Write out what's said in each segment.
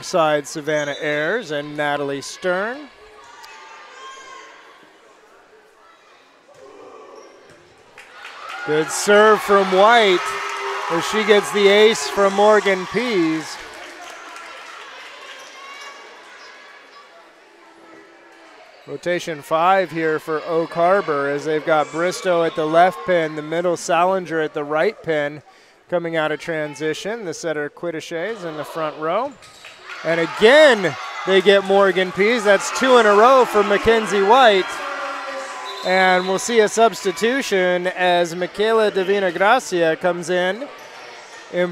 Side Savannah Ayers and Natalie Stern. Good serve from White as she gets the ace from Morgan Pease. Rotation 5 here for Oak Harbor as they've got Bristow at the left pin, the middle Salinger at the right pin. Coming out of transition, the setter Quittiches in the front row. And again, they get Morgan Pease. That's 2 in a row for Mackenzie White. And we'll see a substitution as Michaela Divina Gracia comes in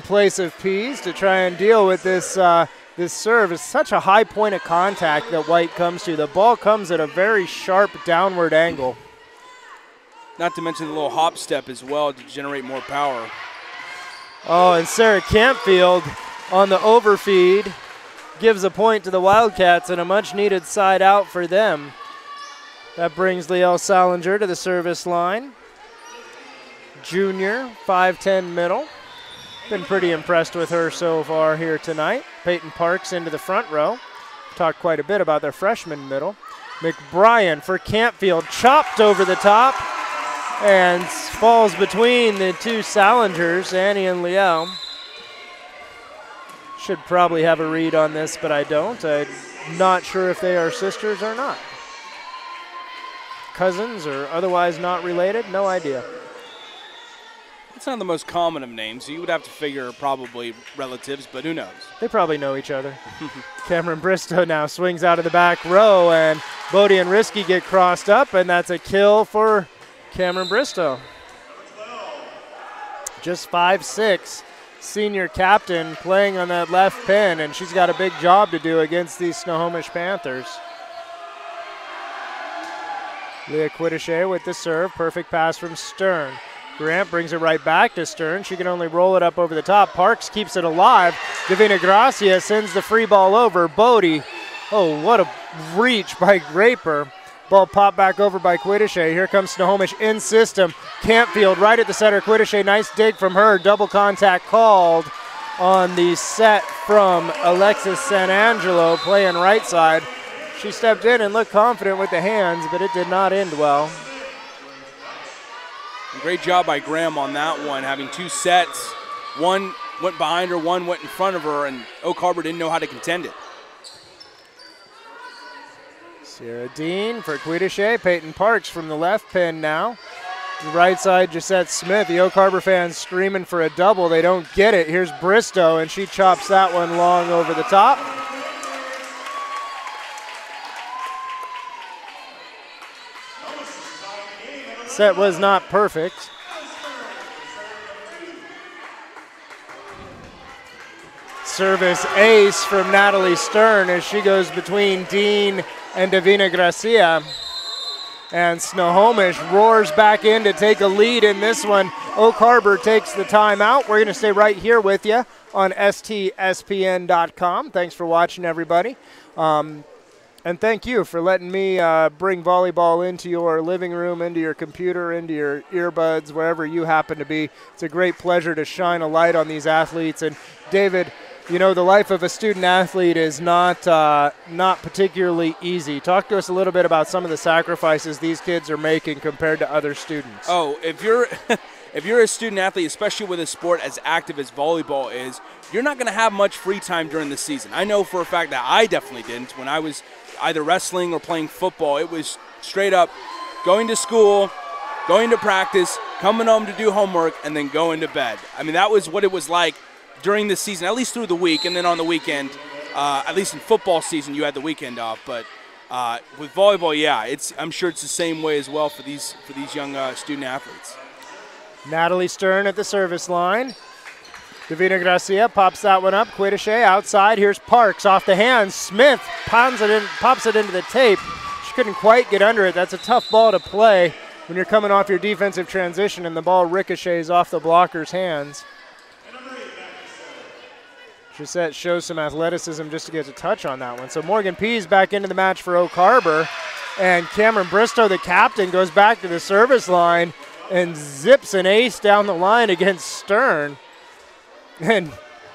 place of Pease to try and deal with this this serve. It's such a high point of contact that White comes to. The ball comes at a very sharp downward angle. Not to mention the little hop step as well to generate more power. Oh, and Sarah Campfield on the overfeed gives a point to the Wildcats and a much-needed side out for them. That brings Liel Salinger to the service line. Junior, 5'10" middle. Been pretty impressed with her so far here tonight. Peyton Parks into the front row. Talked quite a bit about their freshman middle. McBrien for Campfield, chopped over the top and falls between the two Salingers, Annie and Liel. Should probably have a read on this, but I don't. I'm not sure if they are sisters or not. Cousins or otherwise not related, no idea. It's not the most common of names, so you would have to figure probably relatives, but who knows? They probably know each other. Cameron Bristow now swings out of the back row, and Bodie and Risky get crossed up, and that's a kill for Cameron Bristow. Just 5'6". Senior captain playing on that left pin, and she's got a big job to do against these Snohomish Panthers. Leah Quittiche with the serve, perfect pass from Stern. Grant brings it right back to Stern. She can only roll it up over the top. Parks keeps it alive. Divina Gracia sends the free ball over. Bodie, oh, what a reach by Graper. Ball popped back over by Quittiche. Here comes Snohomish in system. Campfield right at the center. Quittiche, nice dig from her. Double contact called on the set from Alexis Sanangelo playing right side. She stepped in and looked confident with the hands, but it did not end well. Great job by Graham on that one, having two sets. One went behind her, one went in front of her, and Oak Harbor didn't know how to contend it. Sierra Dean for Quittiche. Peyton Parks from the left pin now. The right side, Gisette Smith. The Oak Harbor fans screaming for a double. They don't get it. Here's Bristow, and she chops that one long over the top. Set was not perfect. Service ace from Natalie Stern as she goes between Dean and Divina Gracia. And Snohomish roars back in to take a lead in this one. Oak Harbor takes the timeout. We're going to stay right here with you on STSPN.com. Thanks for watching, everybody. And thank you for letting me bring volleyball into your living room, into your computer, into your earbuds, wherever you happen to be. It's a great pleasure to shine a light on these athletes. And David, you know, the life of a student athlete is not particularly easy. Talk to us a little bit about some of the sacrifices these kids are making compared to other students. Oh, if you're a student athlete, especially with a sport as active as volleyball is, you're not going to have much free time during the season. I know for a fact that I definitely didn't. When I was either wrestling or playing football, it was straight up going to school, going to practice, coming home to do homework, and then going to bed. I mean, that was what it was like during the season, at least through the week, and then on the weekend, at least in football season, you had the weekend off. But with volleyball, yeah, I'm sure it's the same way as well for these young student athletes. Natalie Stern at the service line. Divina Gracia pops that one up. Quittiche outside. Here's Parks off the hands. Smith pops it into the tape. She couldn't quite get under it. That's a tough ball to play when you're coming off your defensive transition and the ball ricochets off the blocker's hands. Gisette shows some athleticism just to get a touch on that one. So Morgan Pease back into the match for Oak Harbor. And Cameron Bristow, the captain, goes back to the service line and zips an ace down the line against Stern. And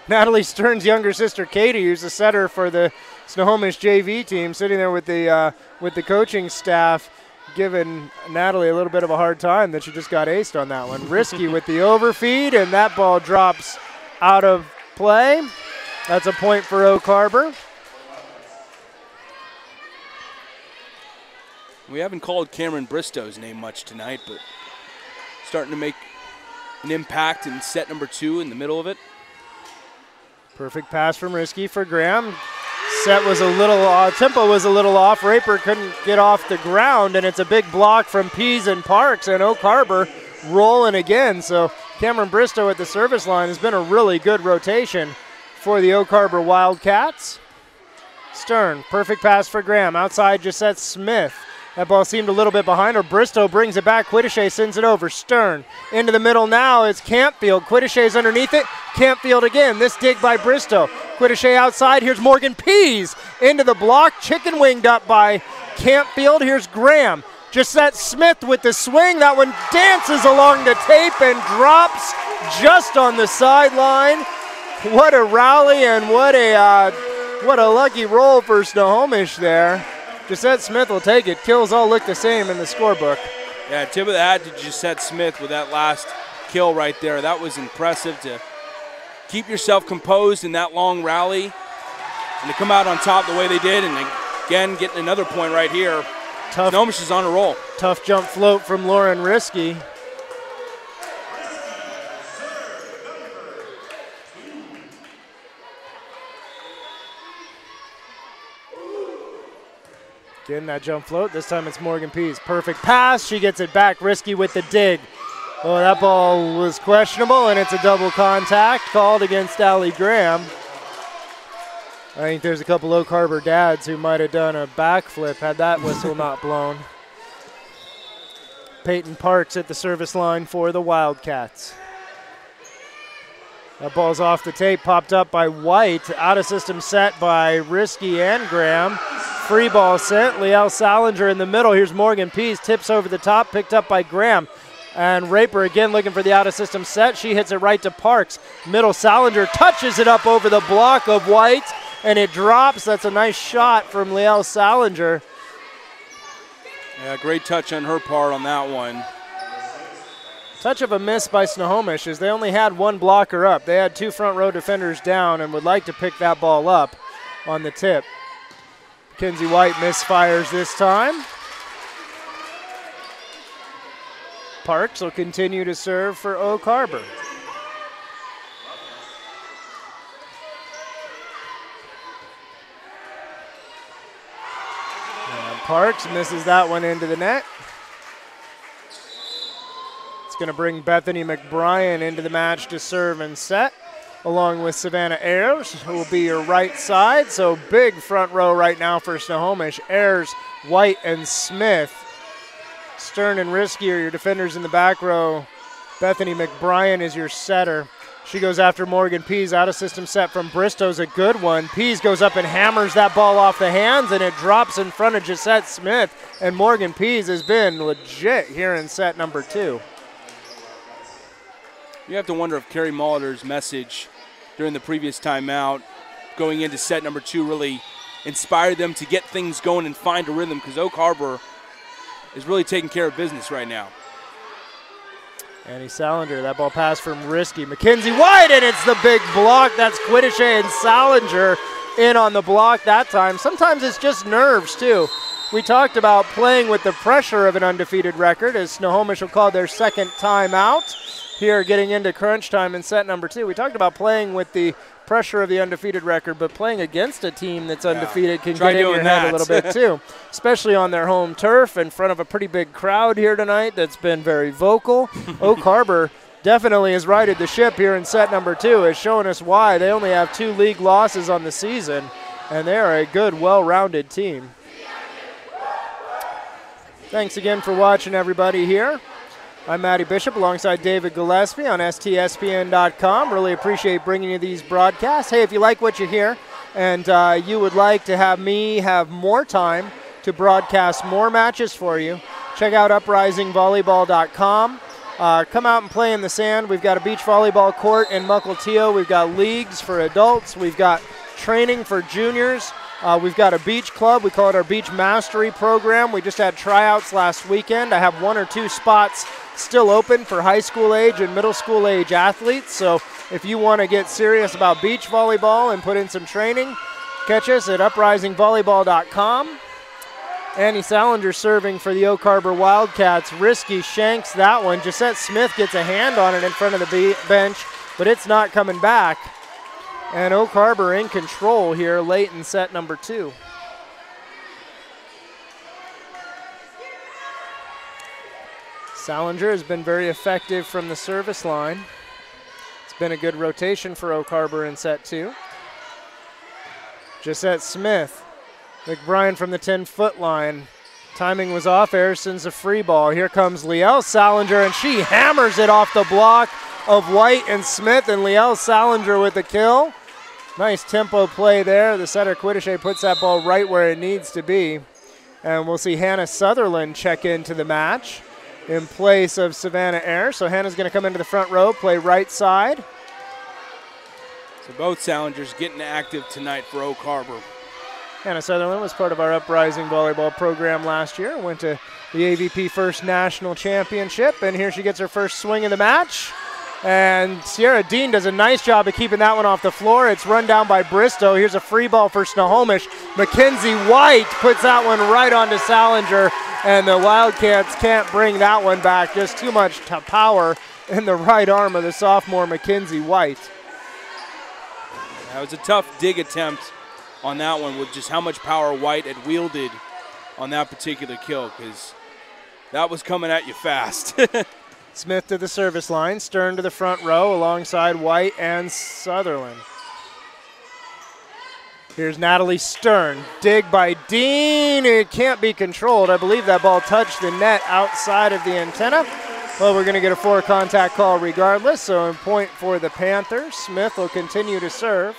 Natalie Stern's younger sister, Katie, who's a setter for the Snohomish JV team, sitting there with the coaching staff, giving Natalie a little bit of a hard time that she just got aced on that one. Risky with the overfeed, and that ball drops out of play. That's a point for Oak Harbor. We haven't called Cameron Bristow's name much tonight, but starting to make an impact in set number 2 in the middle of it. Perfect pass from Risky for Graham. Set was a little tempo was a little off. Raper couldn't get off the ground, and it's a big block from Pease and Parks, and Oak Harbor rolling again. So Cameron Bristow at the service line has been a really good rotation for the Oak Harbor Wildcats. Stern, perfect pass for Graham. Outside Gisette Smith. That ball seemed a little bit behind her. Bristow brings it back. Quiddiche sends it over. Stern into the middle now. It's Campfield. Quiddiche's underneath it. Campfield again. This dig by Bristow. Quiddiche outside. Here's Morgan Pease into the block. Chicken winged up by Campfield. Here's Graham. Gisette Smith with the swing. That one dances along the tape and drops just on the sideline. What a rally and what a lucky roll for Snohomish there. Gisette Smith will take it. Kills all look the same in the scorebook. Yeah, tip of the hat to Gisette Smith with that last kill right there. That was impressive to keep yourself composed in that long rally and to come out on top the way they did, and again getting another point right here. Snohomish is on a roll. Tough jump float from Lauren Risky. Again, that jump float. This time it's Morgan Pease. Perfect pass. She gets it back. Risky with the dig. Oh, that ball was questionable, and it's a double contact called against Allie Graham. I think there's a couple Oak Harbor dads who might have done a backflip had that whistle not blown. Peyton Parks at the service line for the Wildcats. That ball's off the tape, popped up by White. Out of system set by Risky and Graham. Free ball set. Liel Salinger in the middle. Here's Morgan Pease. Tips over the top, picked up by Graham. And Raper again looking for the out of system set. She hits it right to Parks. Middle Salinger touches it up over the block of White, and it drops. That's a nice shot from Liel Salinger. Yeah, great touch on her part on that one. Touch of a miss by Snohomish as they only had one blocker up. They had 2 front row defenders down and would like to pick that ball up on the tip. Mackenzie White misfires this time. Parks will continue to serve for Oak Harbor. And Parks misses that one into the net. It's going to bring Bethany McBrien into the match to serve and set, along with Savannah Ayers, who will be your right side. So big front row right now for Snohomish. Ayers, White, and Smith. Stern and Risky are your defenders in the back row. Bethany McBrien is your setter. She goes after Morgan Pease. Out of system set from Bristow's a good one. Pease goes up and hammers that ball off the hands, and it drops in front of Gisette Smith. And Morgan Pease has been legit here in set number 2. You have to wonder if Carrie Molitor's message during the previous timeout going into set number 2 really inspired them to get things going and find a rhythm, because Oak Harbor is really taking care of business right now. Annie Salinger, that ball pass from Risky. Mackenzie White, and it's the big block. That's Quiddiche and Salinger in on the block that time. Sometimes it's just nerves, too. We talked about playing with the pressure of an undefeated record, as Snohomish will call their second timeout here getting into crunch time in set number 2. We talked about playing with the pressure of the undefeated record, but playing against a team that's undefeated can get in your head a little bit too, especially on their home turf in front of a pretty big crowd here tonight that's been very vocal. Oak Harbor definitely has righted the ship here in set number 2, has shown us why. They only have 2 league losses on the season, and they are a good, well-rounded team. Thanks again for watching, everybody, here. I'm Matty Bishop alongside David Gillespie on STSPN.com. Really appreciate bringing you these broadcasts. Hey, if you like what you hear and you would like to have me have more time to broadcast more matches for you, check out UprisingVolleyball.com. come out and play in the sand. We've got a beach volleyball court in Mukilteo. We've got leagues for adults. We've got training for juniors. We've got a beach club. We call it our Beach Mastery Program. We just had tryouts last weekend. I have 1 or 2 spots still open for high school age and middle school age athletes. So if you want to get serious about beach volleyball and put in some training, catch us at uprisingvolleyball.com. Annie Salinger serving for the Oak Harbor Wildcats. Risky shanks that one. Gisette Smith gets a hand on it in front of the bench, but it's not coming back. And Oak Harbor in control here late in set number 2. Salinger has been very effective from the service line. It's been a good rotation for Oak Harbor in set 2. Gisette Smith. McBrien from the 10-foot line. Timing was off. Arison's a free ball. Here comes Liel Salinger, and she hammers it off the block of White and Smith, and Liel Salinger with the kill. Nice tempo play there. The setter Quiddishay puts that ball right where it needs to be. And we'll see Hannah Sutherland check into the match in place of Savannah Ayre. So Hannah's going to come into the front row, play right side. So both Salingers getting active tonight for Oak Harbor. Hannah Sutherland was part of our Uprising volleyball program last year. Went to the AVP First National Championship, and here she gets her first swing of the match. And Sierra Dean does a nice job of keeping that one off the floor. It's run down by Bristow. Here's a free ball for Snohomish. Mackenzie White puts that one right onto Salinger, and the Wildcats can't bring that one back. Just too much power in the right arm of the sophomore Mackenzie White. That was a tough dig attempt on that one with just how much power White had wielded on that particular kill, because that was coming at you fast. Smith to the service line, Stern to the front row alongside White and Sutherland. Here's Natalie Stern, dig by Dean, it can't be controlled. I believe that ball touched the net outside of the antenna. Well, we're gonna get a 4 contact call regardless, so a point for the Panthers. Smith will continue to serve.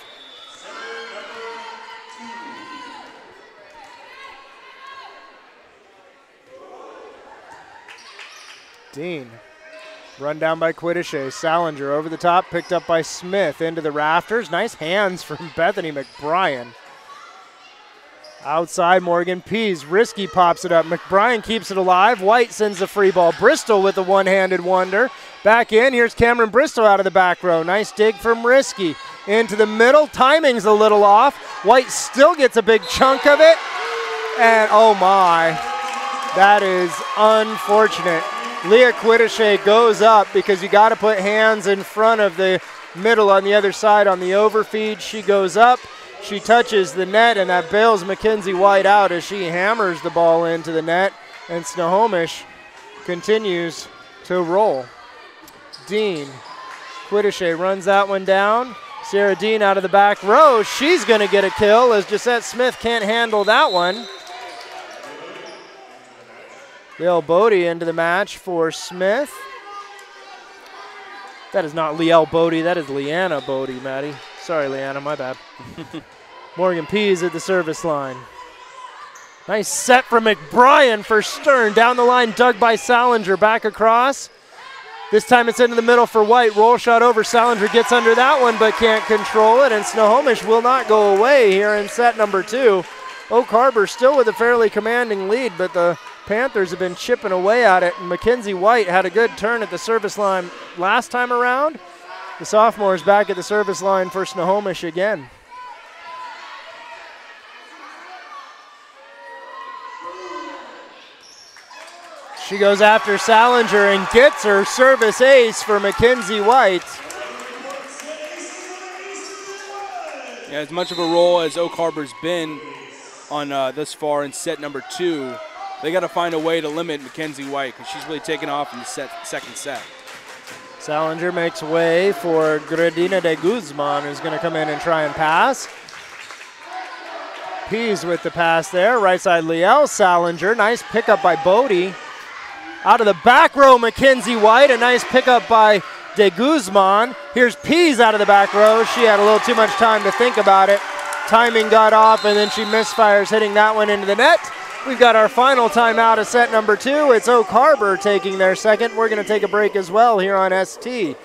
Dean, run down by Quiddishay. Salinger over the top, picked up by Smith into the rafters. Nice hands from Bethany McBrien. Outside, Morgan Pease. Risky pops it up. McBrien keeps it alive. White sends the free ball. Bristol with the one-handed wonder. Back in. Here's Cameron Bristol out of the back row. Nice dig from Risky. Into the middle. Timing's a little off. White still gets a big chunk of it. And oh my, that is unfortunate. Leah Quiddishay goes up because you got to put hands in front of the middle on the other side on the overfeed. She goes up, she touches the net, and that bails Mackenzie White out as she hammers the ball into the net, and Snohomish continues to roll. Dean, Quiddishay runs that one down. Sarah Dean out of the back row. She's going to get a kill as Gisette Smith can't handle that one. Liel Bodie into the match for Smith. That is not Liel Bodie, that is Leanna Bodie, Maddie. Sorry, Leanna, my bad. Morgan Pease at the service line. Nice set from McBrien for Stern. Down the line, dug by Salinger, back across. This time it's into the middle for White. Roll shot over. Salinger gets under that one but can't control it, and Snohomish will not go away here in set number 2. Oak Harbor still with a fairly commanding lead, but the Panthers have been chipping away at it, and Mackenzie White had a good turn at the service line last time around. The sophomore is back at the service line for Snohomish again. She goes after Salinger and gets her service ace for Mackenzie White. Yeah, as much of a role as Oak Harbor's been on thus far in set number 2, they got to find a way to limit Mackenzie White because she's really taken off in the second set. Salinger makes way for Gradina de Guzman, who's going to come in and try and pass. Pease with the pass there. Right side, Liel Salinger. Nice pickup by Bodie. Out of the back row, Mackenzie White. A nice pickup by de Guzman. Here's Pease out of the back row. She had a little too much time to think about it. Timing got off, and then she misfires, hitting that one into the net. We've got our final timeout of set number 2. It's Oak Harbor taking their second. We're going to take a break as well here on STSPN.com.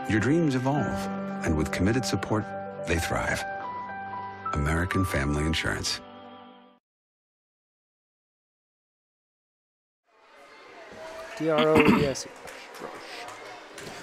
Your dreams evolve, and with committed support, they thrive. American Family Insurance. DROES.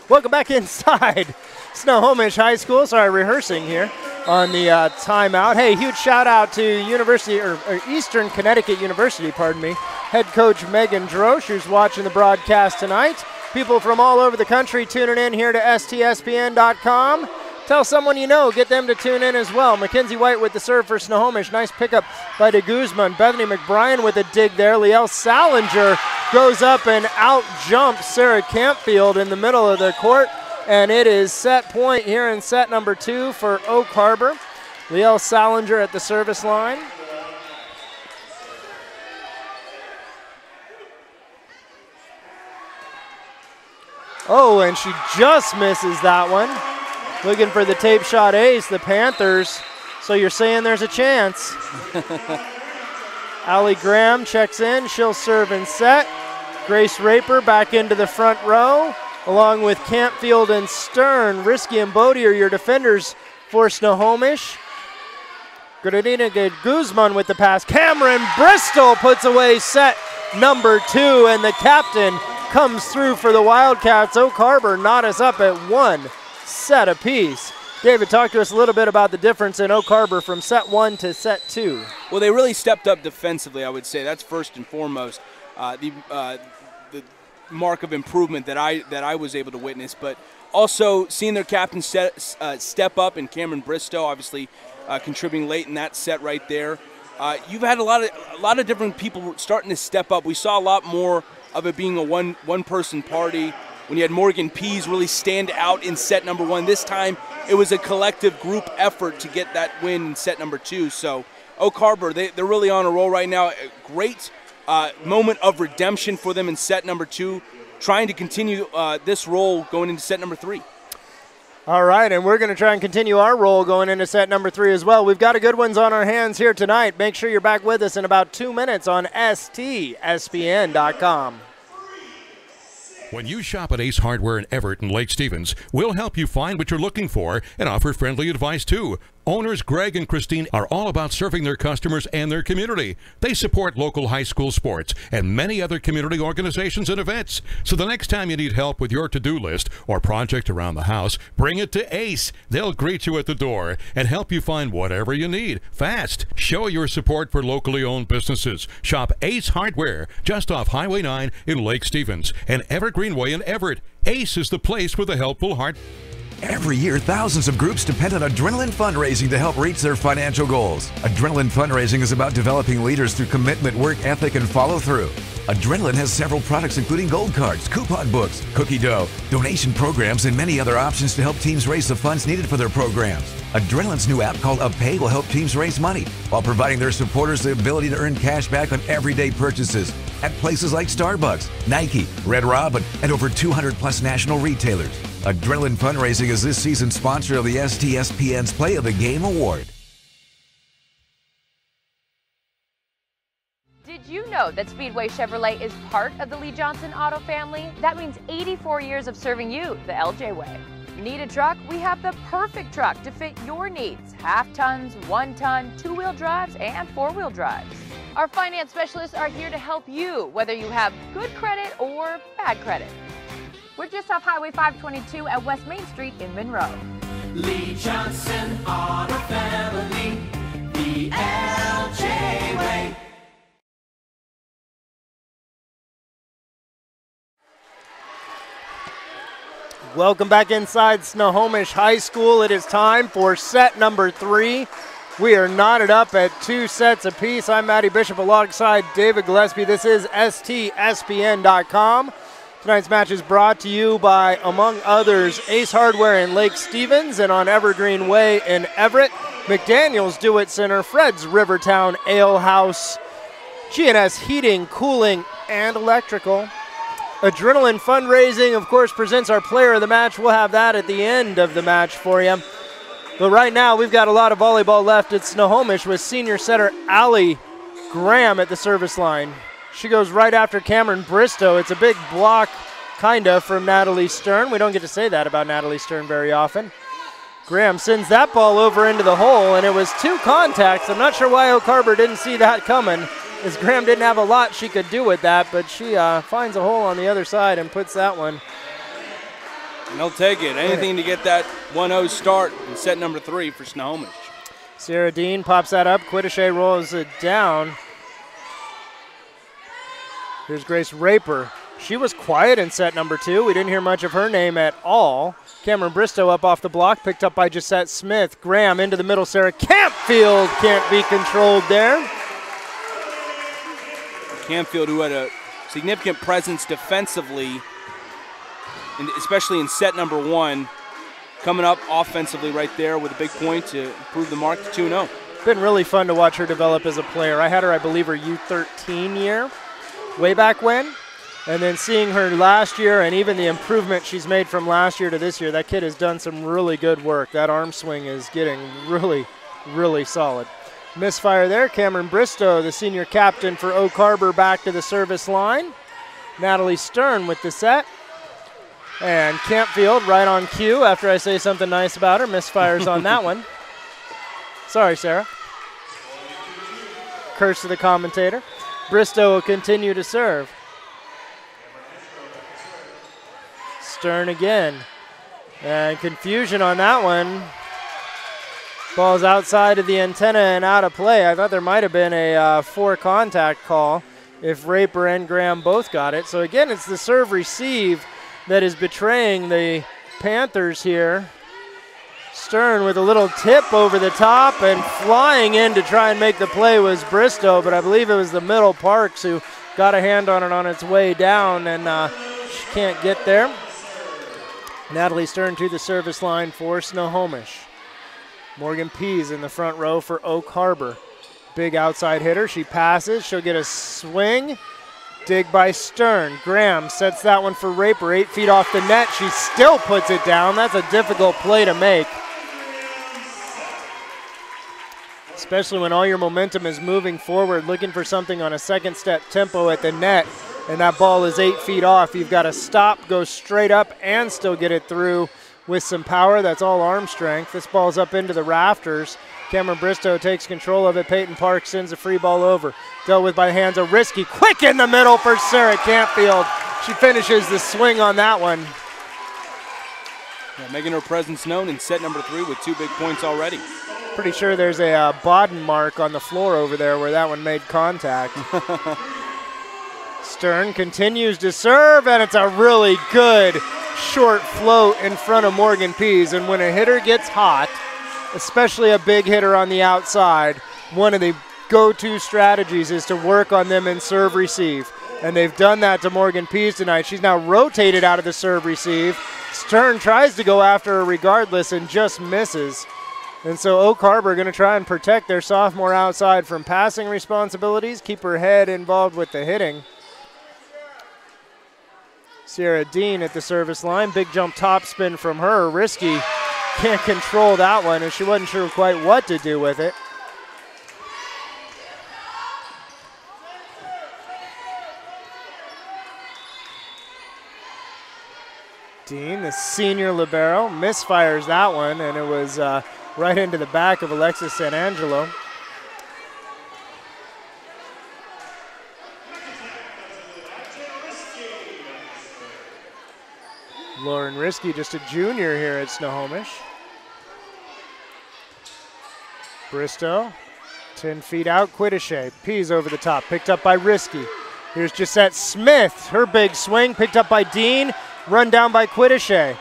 Welcome back inside Snohomish High School. Sorry, rehearsing here on the timeout. Hey, huge shout out to Eastern Connecticut University, head coach Megan Drosch, who's watching the broadcast tonight. People from all over the country tuning in here to STSPN.com. Tell someone you know, get them to tune in as well. Mackenzie White with the serve for Snohomish. Nice pickup by de Guzman. Bethany McBrien with a dig there. Liel Salinger goes up and out jumps Sarah Campfield in the middle of the court. And it is set point here in set number 2 for Oak Harbor. Liel Salinger at the service line. Oh, and she just misses that one. Looking for the tape shot ace, the Panthers. So you're saying there's a chance. Allie Graham checks in. She'll serve and set. Grace Raper back into the front row, along with Campfield and Stern. Risky and Bodie are your defenders for Snohomish. Gradina Guzman with the pass. Cameron Bristol puts away set number 2, and the captain comes through for the Wildcats. Oak Harbor knot us up at 1 set apiece. David, talk to us a little bit about the difference in Oak Harbor from set 1 to set 2. Well, they really stepped up defensively, I would say. That's first and foremost the mark of improvement that I was able to witness. But also seeing their captain step up, and Cameron Bristow obviously contributing late in that set right there. You've had a lot of different people starting to step up. We saw a lot more of it being a one-person party when you had Morgan Pease really stand out in set number 1. This time it was a collective group effort to get that win in set number 2. So Oak Harbor, they're really on a roll right now. A great moment of redemption for them in set number 2, trying to continue this roll going into set number 3. All right, and we're going to try and continue our roll going into set number 3 as well. We've got a good ones on our hands here tonight. Make sure you're back with us in about 2 minutes on STSPN.com. When you shop at Ace Hardware in Everett and Lake Stevens, we'll help you find what you're looking for and offer friendly advice too. Owners Greg and Christine are all about serving their customers and their community. They support local high school sports and many other community organizations and events. So the next time you need help with your to-do list or project around the house, bring it to Ace. They'll greet you at the door and help you find whatever you need fast. Show your support for locally owned businesses. Shop Ace Hardware just off Highway 9 in Lake Stevens and Everett Greenway in Everett. Ace is the place with a helpful heart. Every year, thousands of groups depend on Adrenaline Fundraising to help reach their financial goals. Adrenaline Fundraising is about developing leaders through commitment, work ethic, and follow-through. Adrenaline has several products including gold cards, coupon books, cookie dough, donation programs, and many other options to help teams raise the funds needed for their programs. Adrenaline's new app called UpPay will help teams raise money while providing their supporters the ability to earn cash back on everyday purchases at places like Starbucks, Nike, Red Robin, and over 200+ national retailers. Adrenaline Fundraising is this season's sponsor of the STSPN's Play of the Game Award. Did you know that Speedway Chevrolet is part of the Lee Johnson Auto family? That means 84 years of serving you the LJ way. Need a truck? We have the perfect truck to fit your needs. Half tons, 1 ton, 2-wheel drives, and 4-wheel drives. Our finance specialists are here to help you, whether you have good credit or bad credit. We're just off Highway 522 at West Main Street in Monroe. Lee Johnson Auto Family, the LJ way. Welcome back inside Snohomish High School. It is time for set number 3. We are knotted up at 2 sets apiece. I'm Matty Bishop alongside David Gillespie. This is STSPN.com. Tonight's match is brought to you by, among others, Ace Hardware in Lake Stevens and on Evergreen Way in Everett, McDaniel's Do-It Center, Fred's Rivertown Ale House, G&S Heating, Cooling, and Electrical. Adrenaline Fundraising, of course, presents our player of the match. We'll have that at the end of the match for you. But right now, we've got a lot of volleyball left at Snohomish with senior setter Allie Graham at the service line. She goes right after Cameron Bristow. It's a big block, kinda, from Natalie Stern. We don't get to say that about Natalie Stern very often. Graham sends that ball over into the hole, and it was 2 contacts. I'm not sure why Oak Harbor didn't see that coming, as Graham didn't have a lot she could do with that, but she finds a hole on the other side and puts that one. And they'll take it. Anything to get that 1-0 start in set number 3 for Snohomish. Sarah Dean pops that up. Quittiche rolls it down. Here's Grace Raper. She was quiet in set number 2. We didn't hear much of her name at all. Cameron Bristow up off the block, picked up by Gisette Smith. Graham into the middle. Sarah Campfield can't be controlled there. Campfield, who had a significant presence defensively, especially in set number 1, coming up offensively right there with a big point to improve the mark to 2-0. Been really fun to watch her develop as a player. I had her, I believe, her U13 year, way back when. And then seeing her last year and even the improvement she's made from last year to this year, that kid has done some really good work. That arm swing is getting really, really solid. Misfire there. Cameron Bristow, the senior captain for Oak Harbor, back to the service line. Natalie Stern with the set. And Campfield right on cue after I say something nice about her. Misfires on that one. Sorry, Sarah. Curse to the commentator. Bristow will continue to serve. Stern again. And confusion on that one. Ball's outside of the antenna and out of play. I thought there might have been a 4 contact call if Raper and Graham both got it. So again, it's the serve receive that is betraying the Panthers here. Stern with a little tip over the top, and flying in to try and make the play was Bristow, but I believe it was the middle Parks who got a hand on it on its way down, and she can't get there. Natalie Stern to the service line for Snohomish. Morgan Pease in the front row for Oak Harbor. Big outside hitter. She passes. She'll get a swing. Dig by Stern. Graham sets that one for Raper. 8 feet off the net. She still puts it down. That's a difficult play to make, especially when all your momentum is moving forward, looking for something on a second step tempo at the net, and that ball is 8 feet off. You've got to stop, go straight up, and still get it through with some power. That's all arm strength. This ball's up into the rafters. Cameron Bristow takes control of it. Peyton Park sends a free ball over. Dealt with by hands of Risky. Quick in the middle for Sarah Campfield. She finishes the swing on that one. Yeah, making her presence known in set number 3 with 2 big points already. Pretty sure there's a Bodden mark on the floor over there where that one made contact. Stern continues to serve, and it's a really good short float in front of Morgan Pease. And when a hitter gets hot, especially a big hitter on the outside, one of the go-to strategies is to work on them in serve receive. And they've done that to Morgan Pease tonight. She's now rotated out of the serve receive. Stern tries to go after her regardless and just misses. And so Oak Harbor going to try and protect their sophomore outside from passing responsibilities, keep her head involved with the hitting. Sierra Dean at the service line. Big jump top spin from her. Risky can't control that one, and she wasn't sure quite what to do with it. Dean, the senior libero, misfires that one, and it was right into the back of Alexis San Angelo. Lauren Risky, just a junior here at Snohomish. Bristow, 10 feet out, Quittiche. Pease over the top, picked up by Risky. Here's Gisette Smith, her big swing, picked up by Dean, run down by Quittiche.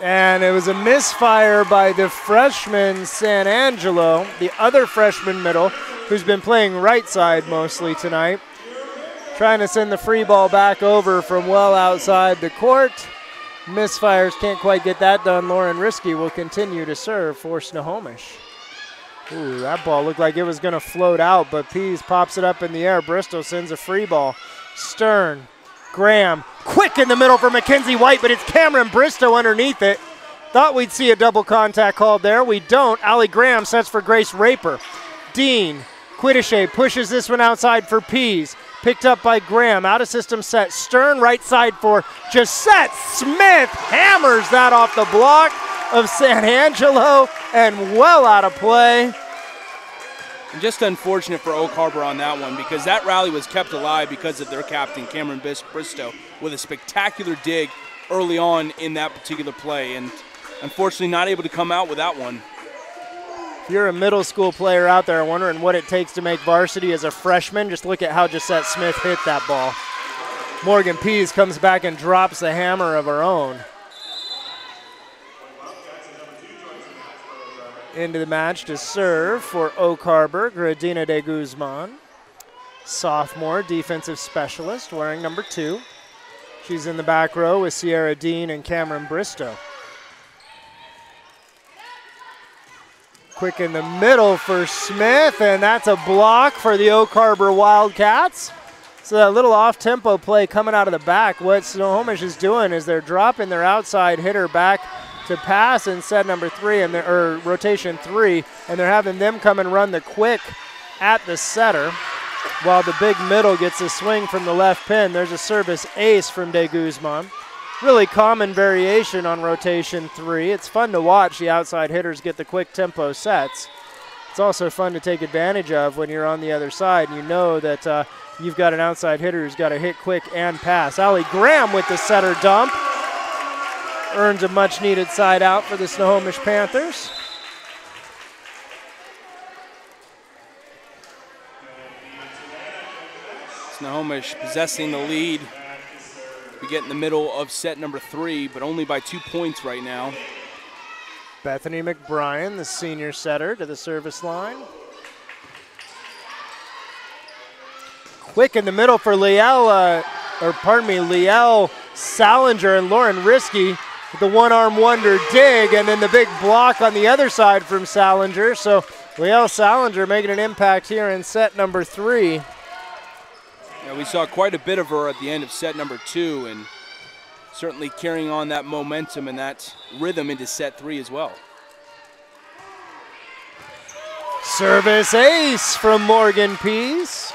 And it was a misfire by the freshman San Angelo, the other freshman middle, who's been playing right side mostly tonight. trying to send the free ball back over from well outside the court. Misfires, can't quite get that done. Lauren Risky will continue to serve for Snohomish. Ooh, that ball looked like it was going to float out, but Pease pops it up in the air. Bristol sends a free ball. Stern, Graham, quick in the middle for Mackenzie White, but it's Cameron Bristow underneath it. Thought we'd see a double contact called there. We don't. Allie Graham sets for Grace Raper. Dean, Quiddishay pushes this one outside for Pease. Picked up by Graham, out of system set. Stern right side for Gisette Smith. Hammers that off the block of San Angelo and well out of play. And just unfortunate for Oak Harbor on that one because that rally was kept alive because of their captain, Cameron Bristow, with a spectacular dig early on in that particular play. And unfortunately not able to come out with that one. If you're a middle school player out there wondering what it takes to make varsity as a freshman, just look at how Gisette Smith hit that ball. Morgan Pease comes back and drops the hammer of her own. Into the match to serve for Oak Harbor, Gradina de Guzman. Sophomore defensive specialist wearing number 2. She's in the back row with Sierra Dean and Cameron Bristow. Quick in the middle for Smith, and that's a block for the Oak Harbor Wildcats. So that little off-tempo play coming out of the back. What Snohomish is doing is they're dropping their outside hitter back to pass in set number 3, or rotation 3, and they're having them come and run the quick at the setter, while the big middle gets a swing from the left pin. There's a service ace from De Guzman. Really common variation on rotation 3. It's fun to watch the outside hitters get the quick tempo sets. It's also fun to take advantage of when you're on the other side and you know that you've got an outside hitter who's got to hit quick and pass. Allie Graham with the setter dump. Earns a much needed side out for the Snohomish Panthers. Snohomish possessing the lead. We get in the middle of set number 3, but only by 2 points right now. Bethany McBrien, the senior setter, to the service line. Quick in the middle for Liel Salinger and Lauren Risky with the one-arm wonder dig, and then the big block on the other side from Salinger. So Liel Salinger making an impact here in set number 3. Yeah, we saw quite a bit of her at the end of set number 2, and certainly carrying on that momentum and that rhythm into set 3 as well. Service ace from Morgan Pease.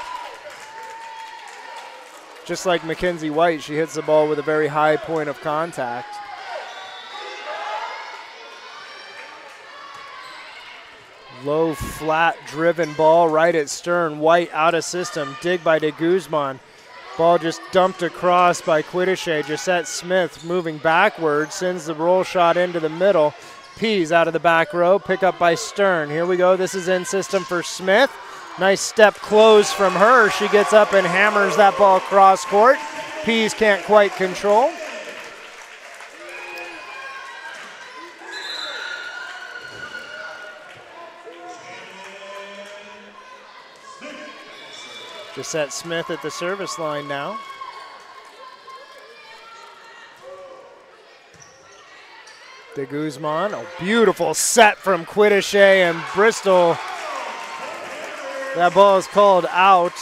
Just like Mackenzie White, she hits the ball with a very high point of contact. Low, flat, driven ball right at Stern. White out of system. Dig by De Guzman. Ball just dumped across by Quiddishay. Gisette Smith moving backward. Sends the roll shot into the middle. Pease out of the back row. Pick up by Stern. Here we go. This is in system for Smith. Nice step close from her. She gets up and hammers that ball cross court. Pease can't quite control. Gisette Smith at the service line now. De Guzman, a beautiful set from Quiddishay and Bristol. That ball is called out.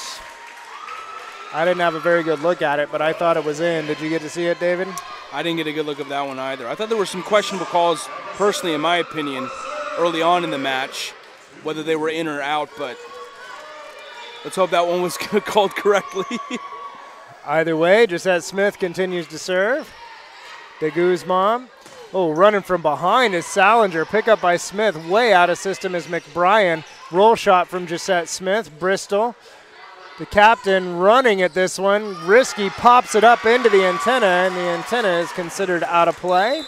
I didn't have a very good look at it, but I thought it was in. Did you get to see it, David? I didn't get a good look at that one either. I thought there were some questionable calls, personally, in my opinion, early on in the match, whether they were in or out, but let's hope that one was called correctly. Either way, Gisette Smith continues to serve. De Guzman. Oh, running from behind is Salinger. Pick up by Smith. Way out of system is McBrien. Roll shot from Gisette Smith. Bristol, the captain, running at this one. Risky pops it up into the antenna, and the antenna is considered out of play.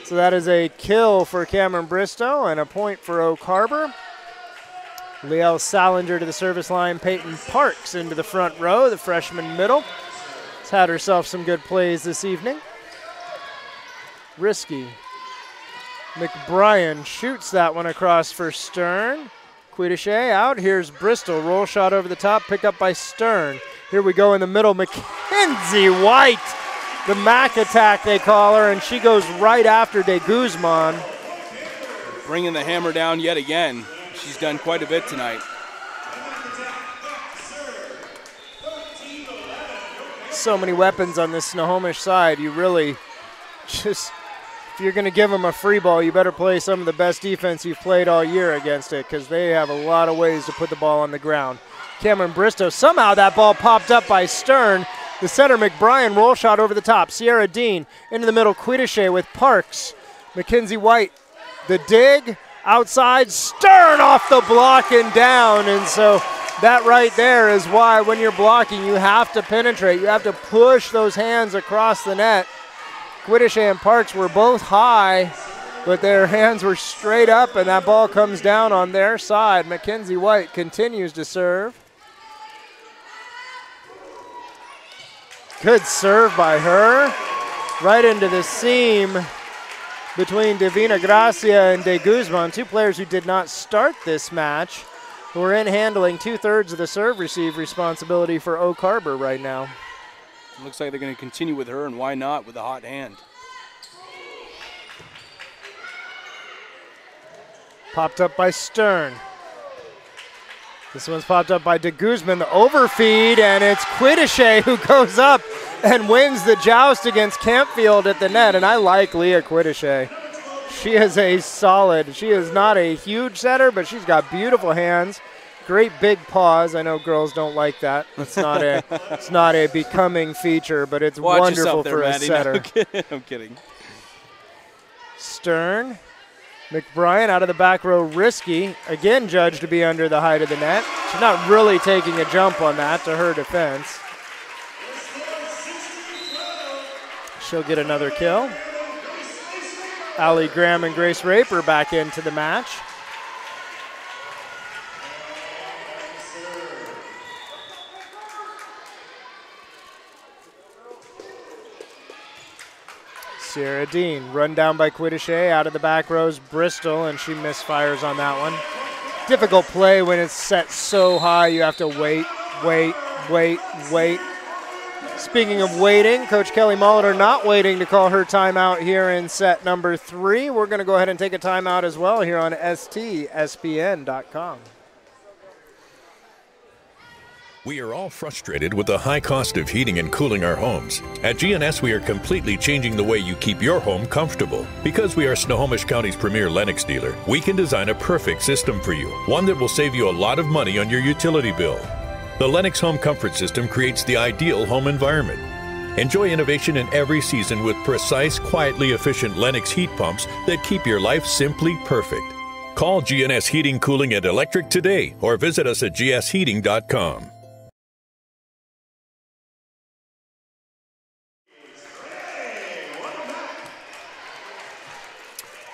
So that is a kill for Cameron Bristow and a point for Oak Harbor. Liel Salinger to the service line. Peyton Parks into the front row, the freshman middle. Has had herself some good plays this evening. Risky. McBrien shoots that one across for Stern. Quiddishay out. Here's Bristol. Roll shot over the top. Pick up by Stern. Here we go in the middle. Mackenzie White, the Mac attack they call her, and she goes right after De Guzman. Bringing the hammer down yet again. She's done quite a bit tonight. So many weapons on this Snohomish side. You really just, if you're going to give them a free ball, you better play some of the best defense you've played all year against it, because they have a lot of ways to put the ball on the ground. Cameron Bristow, somehow that ball popped up by Stern. The center, McBrien, roll shot over the top. Sierra Dean into the middle, Quiddichet with Parks. Mackenzie White, the dig, outside, Stern off the block and down. And so that right there is why when you're blocking, you have to penetrate. You have to push those hands across the net. Quiddichet and Parks were both high, but their hands were straight up, and that ball comes down on their side. Mackenzie White continues to serve. Good serve by her. Right into the seam between Divina Gracia and De Guzman, two players who did not start this match, who are in handling 2/3 of the serve receive responsibility for Oak Harbor right now. Looks like they're going to continue with her, and why not with a hot hand. Popped up by Stern. This one's popped up by De Guzman, the overfeed, and it's Quiddichet who goes up and wins the joust against Campfield at the net. And I like Leah Quiddichet. She is a solid, she is not a huge setter, but she's got beautiful hands, great big paws. I know girls don't like that. It's not a becoming feature, but it's Watch wonderful there, for Maddie. a setter. No, I'm kidding. Stern. McBrien out of the back row, risky. Again judged to be under the height of the net. She's not really taking a jump on that to her defense. She'll get another kill. Allie Graham and Grace Raper back into the match. Sierra Dean, run down by Quiddichet, out of the back rows, Bristol, and she misfires on that one. Difficult play when it's set so high, you have to wait. Speaking of waiting, Coach Kelly Molitor not waiting to call her timeout here in set number 3. We're going to go ahead and take a timeout as well here on STSPN.com. We are all frustrated with the high cost of heating and cooling our homes. At GNS, we are completely changing the way you keep your home comfortable. Because we are Snohomish County's premier Lennox dealer, we can design a perfect system for you, one that will save you a lot of money on your utility bill. The Lennox Home Comfort System creates the ideal home environment. Enjoy innovation in every season with precise, quietly efficient Lennox heat pumps that keep your life simply perfect. Call GNS Heating, Cooling, and Electric today or visit us at gsheating.com.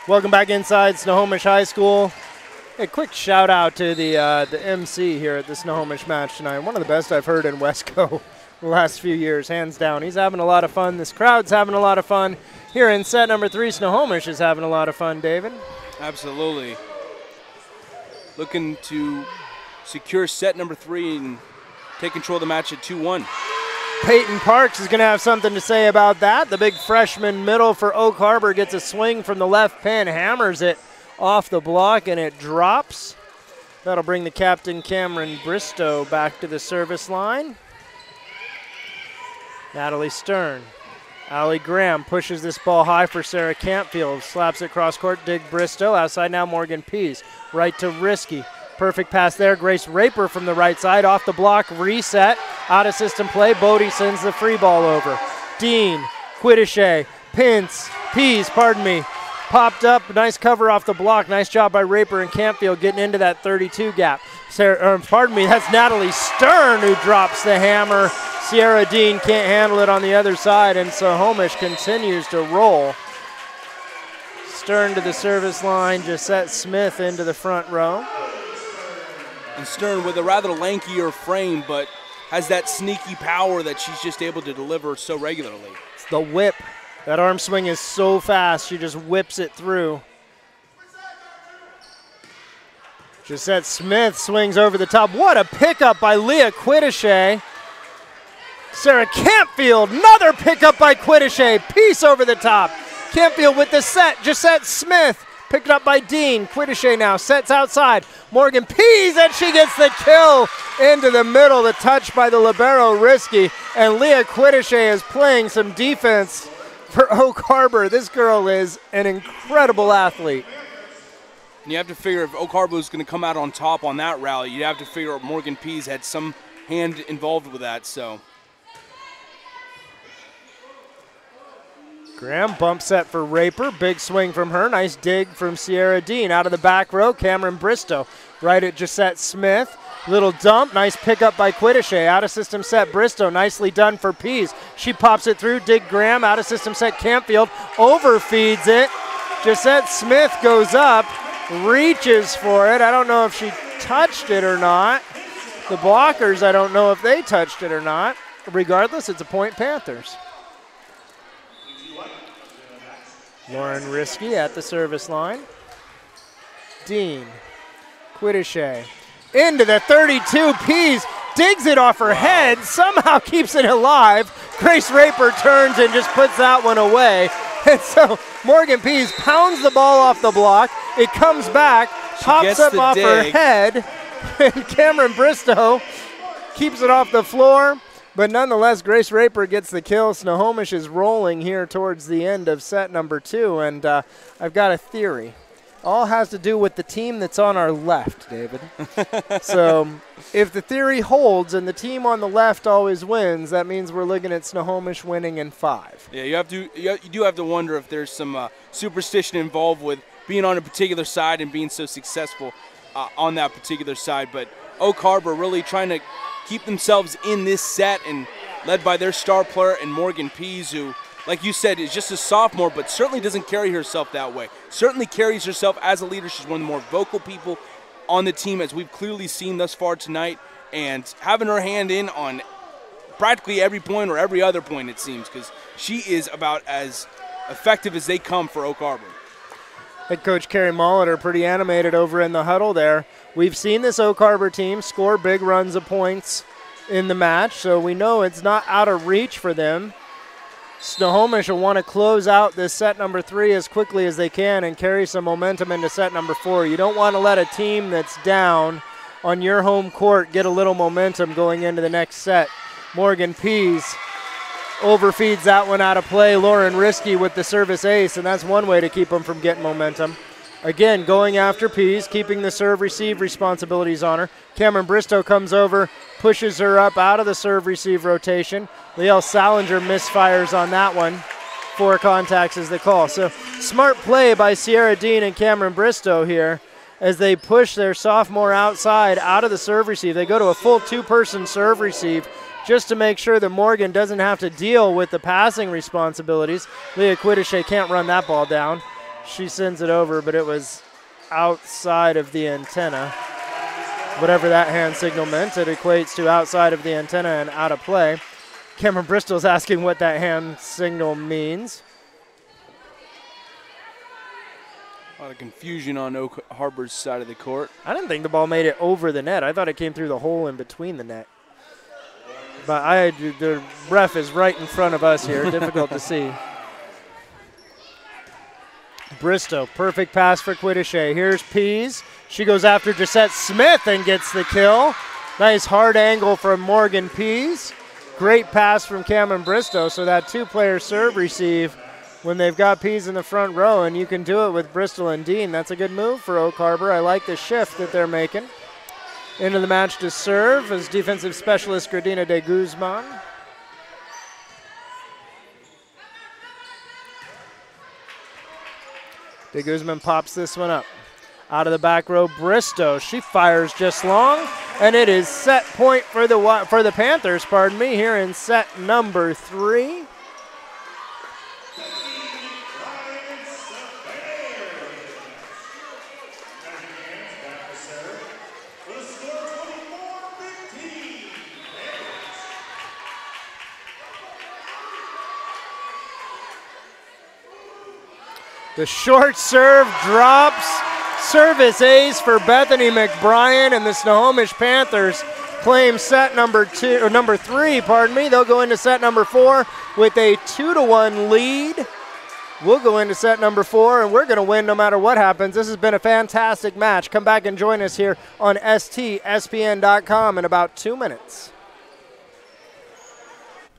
Welcome back inside Snohomish High School. A quick shout out to the MC here at the Snohomish match tonight. One of the best I've heard in Wesco the last few years, hands down. He's having a lot of fun. This crowd's having a lot of fun. Here in set number 3, Snohomish is having a lot of fun, David. Absolutely. Looking to secure set number 3 and take control of the match at 2-1. Peyton Parks is going to have something to say about that. The big freshman middle for Oak Harbor gets a swing from the left pin, hammers it off the block, and it drops. That'll bring the captain, Cameron Bristow, back to the service line. Natalie Stern. Allie Graham pushes this ball high for Sarah Campfield. Slaps it cross court, dig Bristow. Outside now Morgan Pease. Right to Risky. Perfect pass there. Grace Raper from the right side. Off the block, reset. Out of system play. Bodie sends the free ball over. Dean, Quiddichet, Pease, popped up. Nice cover off the block. Nice job by Raper and Campfield getting into that 32 gap. That's Natalie Stern who drops the hammer. Sierra Dean can't handle it on the other side, and Snohomish continues to roll. Stern to the service line. Josette Smith into the front row. And Stern with a rather lankier frame, but has that sneaky power that she's just able to deliver so regularly. It's the whip. That arm swing is so fast, she just whips it through. Josette Smith swings over the top. What a pickup by Leah Quiddichet. Sarah Campfield, another pickup by Quiddishay. Peace over the top. Campfield with the set. Gisette Smith picked up by Dean. Quiddishay now sets outside. Morgan Pease, and she gets the kill into the middle. The touch by the libero, Risky. And Leah Quiddishay is playing some defense for Oak Harbor. This girl is an incredible athlete. And you have to figure if Oak Harbor is going to come out on top on that rally, you have to figure Morgan Pease had some hand involved with that. So Graham bump set for Raper. Big swing from her. Nice dig from Sierra Dean. Out of the back row, Cameron Bristow. Right at Gisette Smith. Little dump. Nice pickup by Quiddishay. Out of system set, Bristow. Nicely done for Pease. She pops it through. Dig Graham. Out of system set, Campfield. Overfeeds it. Gisette Smith goes up. Reaches for it. I don't know if she touched it or not. The blockers, I don't know if they touched it or not. Regardless, it's a point Panthers. Lauren Risky at the service line. Dean. Quiddishay. Into the 32. Pease digs it off her head. Somehow keeps it alive. Grace Raper turns and just puts that one away. And so Morgan Pease pounds the ball off the block. It comes back, pops up off her head. And Cameron Bristow keeps it off the floor. But nonetheless, Grace Raper gets the kill. Snohomish is rolling here towards the end of set number 2. And I've got a theory. All has to do with the team that's on our left, David. So if the theory holds and the team on the left always wins, that means we're looking at Snohomish winning in 5. Yeah, you do have to wonder if there's some superstition involved with being on a particular side and being so successful on that particular side. But Oak Harbor really trying to keep themselves in this set, and led by their star player and Morgan Pease, who, like you said, is just a sophomore, but certainly doesn't carry herself that way. Certainly carries herself as a leader. She's one of the more vocal people on the team, as we've clearly seen thus far tonight, and having her hand in on practically every point or every other point, it seems, because she is about as effective as they come for Oak Harbor. Head coach Carrie Molitor pretty animated over in the huddle there. We've seen this Oak Harbor team score big runs of points in the match, so we know it's not out of reach for them. Snohomish will want to close out this set number 3 as quickly as they can and carry some momentum into set number 4. You don't want to let a team that's down on your home court get a little momentum going into the next set. Morgan Pease overfeeds that one out of play. Lauren Risky with the service ace, and that's one way to keep them from getting momentum. Again, going after Pease, keeping the serve-receive responsibilities on her. Cameron Bristow comes over, pushes her up out of the serve-receive rotation. Liel Salinger misfires on that one. 4 contacts is the call. So smart play by Sierra Dean and Cameron Bristow here as they push their sophomore outside out of the serve-receive. They go to a full 2-person serve-receive just to make sure that Morgan doesn't have to deal with the passing responsibilities. Leah Quiddishay can't run that ball down. She sends it over, but it was outside of the antenna. Whatever that hand signal meant, it equates to outside of the antenna and out of play. Cameron Bristol's asking what that hand signal means. A lot of confusion on Oak Harbor's side of the court. I didn't think the ball made it over the net. I thought it came through the hole in between the net. But the ref is right in front of us here. Difficult to see. Bristow, perfect pass for Quiddishay. Here's Pease. She goes after Gisette Smith and gets the kill. Nice hard angle from Morgan Pease. Great pass from Cameron Bristow. So that 2-player serve receive when they've got Pease in the front row, and you can do it with Bristol and Dean. That's a good move for Oak Harbor. I like the shift that they're making. Into the match to serve is defensive specialist Gradina de Guzman. De Guzman pops this one up. Out of the back row, Bristow. She fires just long, and it is set point for the Panthers, pardon me, here in set number 3. The short serve drops. Service ace for Bethany McBrien, and the Snohomish Panthers claim set number 3, pardon me. They'll go into set number 4 with a 2-1 lead. We'll go into set number 4, and we're going to win no matter what happens. This has been a fantastic match. Come back and join us here on STSPN.com in about 2 minutes.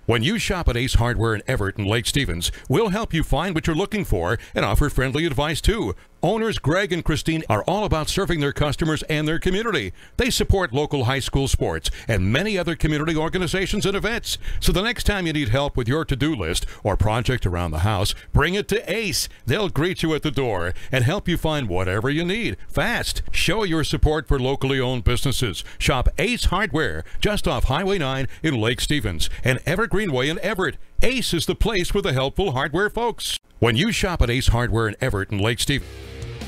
When you shop at Ace Hardware in Everett and Lake Stevens, we'll help you find what you're looking for and offer friendly advice too. Owners Greg and Christine are all about serving their customers and their community. They support local high school sports and many other community organizations and events. So the next time you need help with your to-do list or project around the house, bring it to Ace. They'll greet you at the door and help you find whatever you need fast. Show your support for locally owned businesses. Shop Ace Hardware just off Highway 9 in Lake Stevens and Evergreen Way in Everett. Ace is the place for the helpful hardware folks. When you shop at Ace Hardware in Everett and Lake Stevens.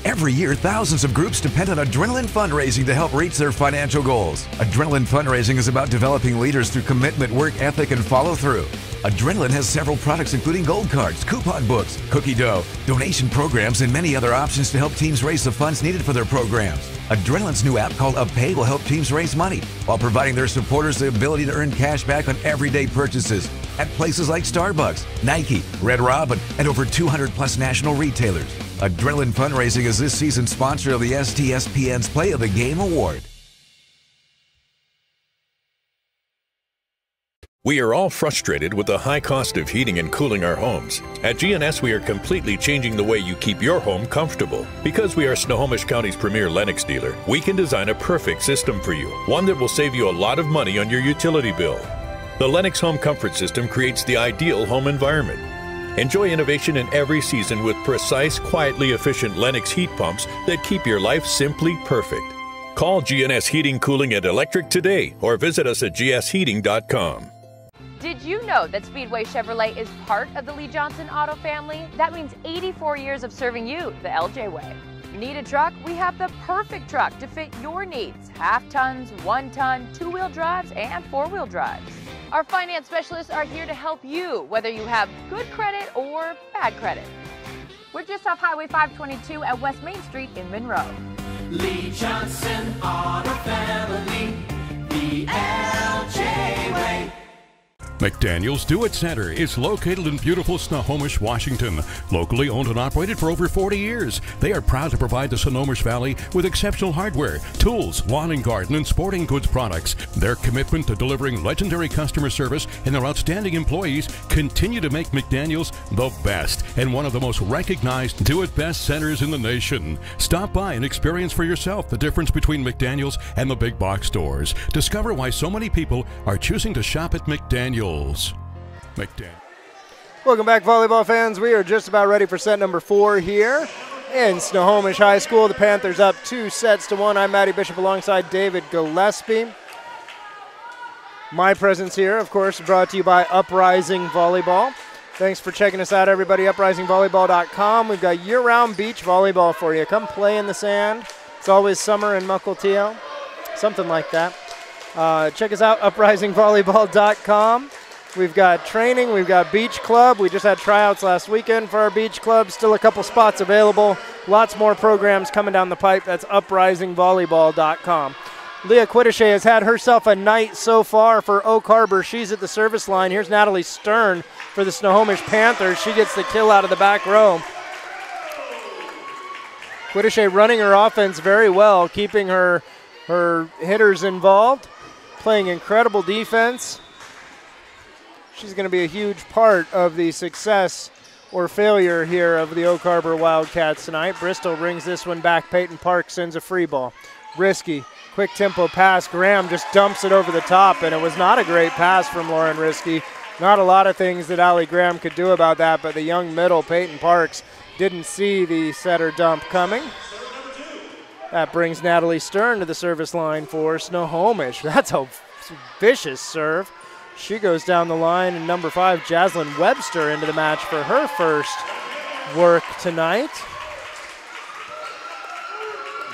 Every year, thousands of groups depend on Adrenaline fundraising to help reach their financial goals. Adrenaline fundraising is about developing leaders through commitment, work ethic, and follow through. Adrenaline has several products including gold cards, coupon books, cookie dough, donation programs, and many other options to help teams raise the funds needed for their programs. Adrenaline's new app called UpPay will help teams raise money while providing their supporters the ability to earn cash back on everyday purchases at places like Starbucks, Nike, Red Robin, and over 200 plus national retailers. Adrenaline Fundraising is this season's sponsor of the STSPN's Play of the Game Award. We are all frustrated with the high cost of heating and cooling our homes. At GNS, we are completely changing the way you keep your home comfortable. Because we are Snohomish County's premier Lennox dealer, we can design a perfect system for you, one that will save you a lot of money on your utility bill. The Lennox Home Comfort System creates the ideal home environment. Enjoy innovation in every season with precise, quietly efficient Lennox heat pumps that keep your life simply perfect. Call GNS Heating, Cooling, and Electric today or visit us at gsheating.com. Did you know that Speedway Chevrolet is part of the Lee Johnson Auto family? That means 84 years of serving you the LJ way. Need a truck? We have the perfect truck to fit your needs. Half tons, 1 ton, 2-wheel drives, and 4-wheel drives. Our finance specialists are here to help you, whether you have good credit or bad credit. We're just off Highway 522 at West Main Street in Monroe. Lee Johnson Auto Family, the LJ way. McDaniel's Do It Center is located in beautiful Snohomish, Washington. Locally owned and operated for over 40 years, they are proud to provide the Snohomish Valley with exceptional hardware, tools, lawn and garden, and sporting goods products. Their commitment to delivering legendary customer service and their outstanding employees continue to make McDaniel's the best and one of the most recognized Do It Best centers in the nation. Stop by and experience for yourself the difference between McDaniel's and the big box stores. Discover why so many people are choosing to shop at McDaniel's. Welcome back, volleyball fans. We are just about ready for set number 4 here in Snohomish High School. The Panthers up 2-1. I'm Matty Bishop alongside David Gillespie. My presence here, of course, brought to you by Uprising Volleyball. Thanks for checking us out, everybody. UprisingVolleyball.com. We've got year-round beach volleyball for you. Come play in the sand. It's always summer in Mukilteo, something like that. Check us out, UprisingVolleyball.com. We've got training, we've got beach club. We just had tryouts last weekend for our beach club. Still a couple spots available. Lots more programs coming down the pipe. That's UprisingVolleyball.com. Leah Quiddishay has had herself a night so far for Oak Harbor. She's at the service line. Here's Natalie Stern for the Snohomish Panthers. She gets the kill out of the back row. Quiddishay running her offense very well, keeping her hitters involved, playing incredible defense. She's going to be a huge part of the success or failure here of the Oak Harbor Wildcats tonight. Bristol brings this one back. Peyton Park sends a free ball. Risky, quick tempo pass. Graham just dumps it over the top, and it was not a great pass from Lauren Risky. Not a lot of things that Allie Graham could do about that, but the young middle, Peyton Parks, didn't see the setter dump coming. That brings Natalie Stern to the service line for Snohomish. That's a vicious serve. She goes down the line, and number 5, Jaslyn Webster, into the match for her first work tonight.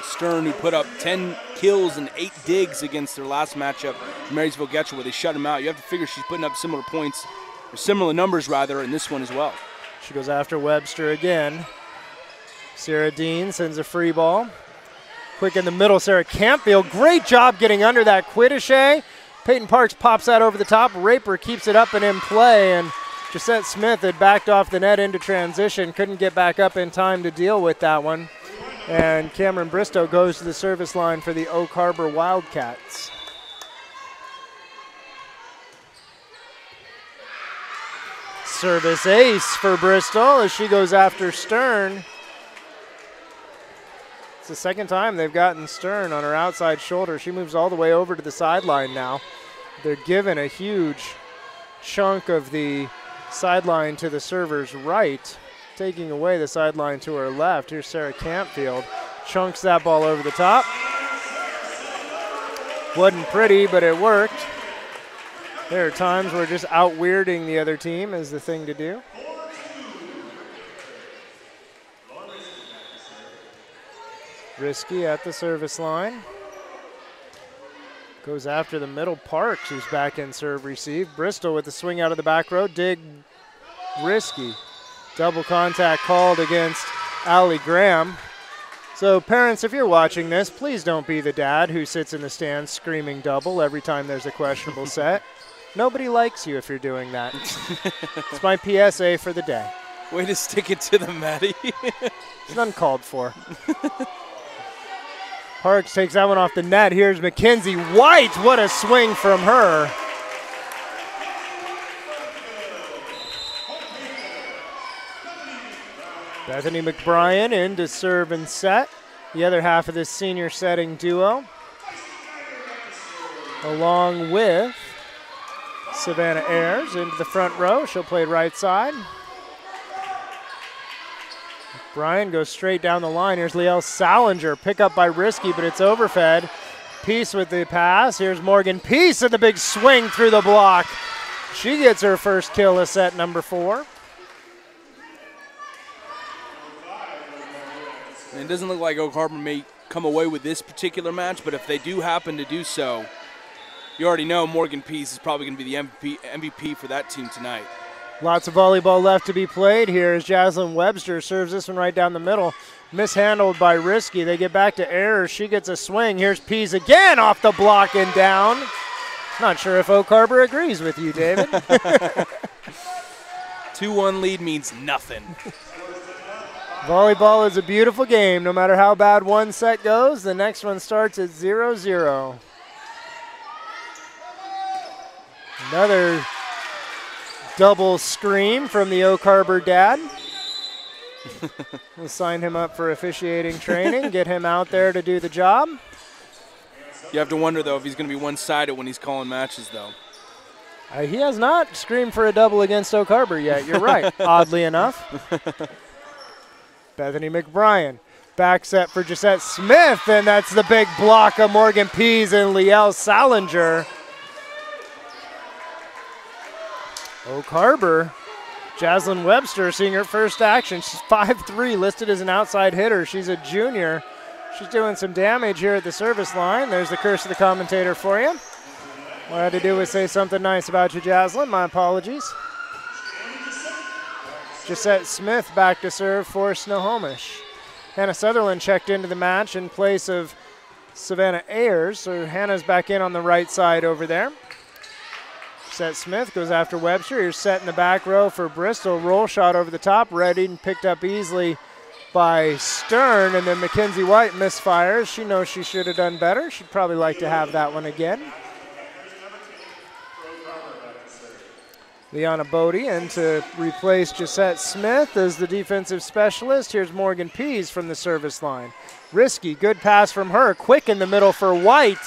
Stern, who put up 10 kills and 8 digs against their last matchup, Marysville Getchell, where they shut him out. You have to figure she's putting up similar points, or similar numbers rather, in this one as well. She goes after Webster again. Sarah Dean sends a free ball. Quick in the middle, Sarah Campfield. Great job getting under that Quiddichet. Peyton Parks pops that over the top. Raper keeps it up and in play, and Gisette Smith had backed off the net into transition. Couldn't get back up in time to deal with that one. And Cameron Bristow goes to the service line for the Oak Harbor Wildcats. Service ace for Bristol as she goes after Stern. It's the second time they've gotten Stern on her outside shoulder. She moves all the way over to the sideline now. They're giving a huge chunk of the sideline to the server's right, taking away the sideline to her left. Here's Sarah Campfield. Chunks that ball over the top. Wasn't pretty, but it worked. There are times where just out-weirding the other team is the thing to do. Risky at the service line. Goes after the middle. Parks, who's back in serve receive. Bristol with the swing out of the back row. Dig Risky. Double contact called against Allie Graham. So parents, if you're watching this, please don't be the dad who sits in the stands screaming double every time there's a questionable set. Nobody likes you if you're doing that. It's my PSA for the day. Way to stick it to the Maddie. It's uncalled for. Parks takes that one off the net. Here's Mackenzie White. What a swing from her. Bethany McBrien in to serve and set. The other half of this senior setting duo. Along with Savannah Ayers into the front row. She'll play right side. Bryan goes straight down the line. Here's Liel Salinger. Pick up by Risky, but it's overfed. Peace with the pass. Here's Morgan Peace and the big swing through the block. She gets her first kill of set number 4. And it doesn't look like Oak Harbor may come away with this particular match, but if they do happen to do so, you already know Morgan Peace is probably going to be the MVP for that team tonight. Lots of volleyball left to be played here as Jaslyn Webster serves this one right down the middle. Mishandled by Risky. They get back to Ayers. She gets a swing. Here's Pease again off the block and down. Not sure if Oak Harbor agrees with you, David. 2-1 lead means nothing. Volleyball is a beautiful game. No matter how bad one set goes, the next one starts at 0-0. Another double scream from the Oak Harbor dad. We'll sign him up for officiating training, get him out there to do the job. You have to wonder, though, if he's going to be one-sided when he's calling matches, though. He has not screamed for a double against Oak Harbor yet. You're right, oddly enough. Bethany McBrien. Back set for Gisette Smith, and that's the big block of Morgan Pease and Liel Salinger. Oak Harbor, Jaslyn Webster seeing her first action. She's 5'3", listed as an outside hitter. She's a junior. She's doing some damage here at the service line. There's the curse of the commentator for you. What I had to do was say something nice about you, Jaslyn. My apologies. Gisette Smith back to serve for Snohomish. Hannah Sutherland checked into the match in place of Savannah Ayers. So Hannah's back in on the right side over there. Gisette Smith goes after Webster. Here's set in the back row for Bristol. Roll shot over the top. Readied and picked up easily by Stern. And then Mackenzie White misfires. She knows she should have done better. She'd probably like to have that one again. Liana Bodie in to replace Gisette Smith as the defensive specialist. Here's Morgan Pease from the service line. Risky, good pass from her. Quick in the middle for White.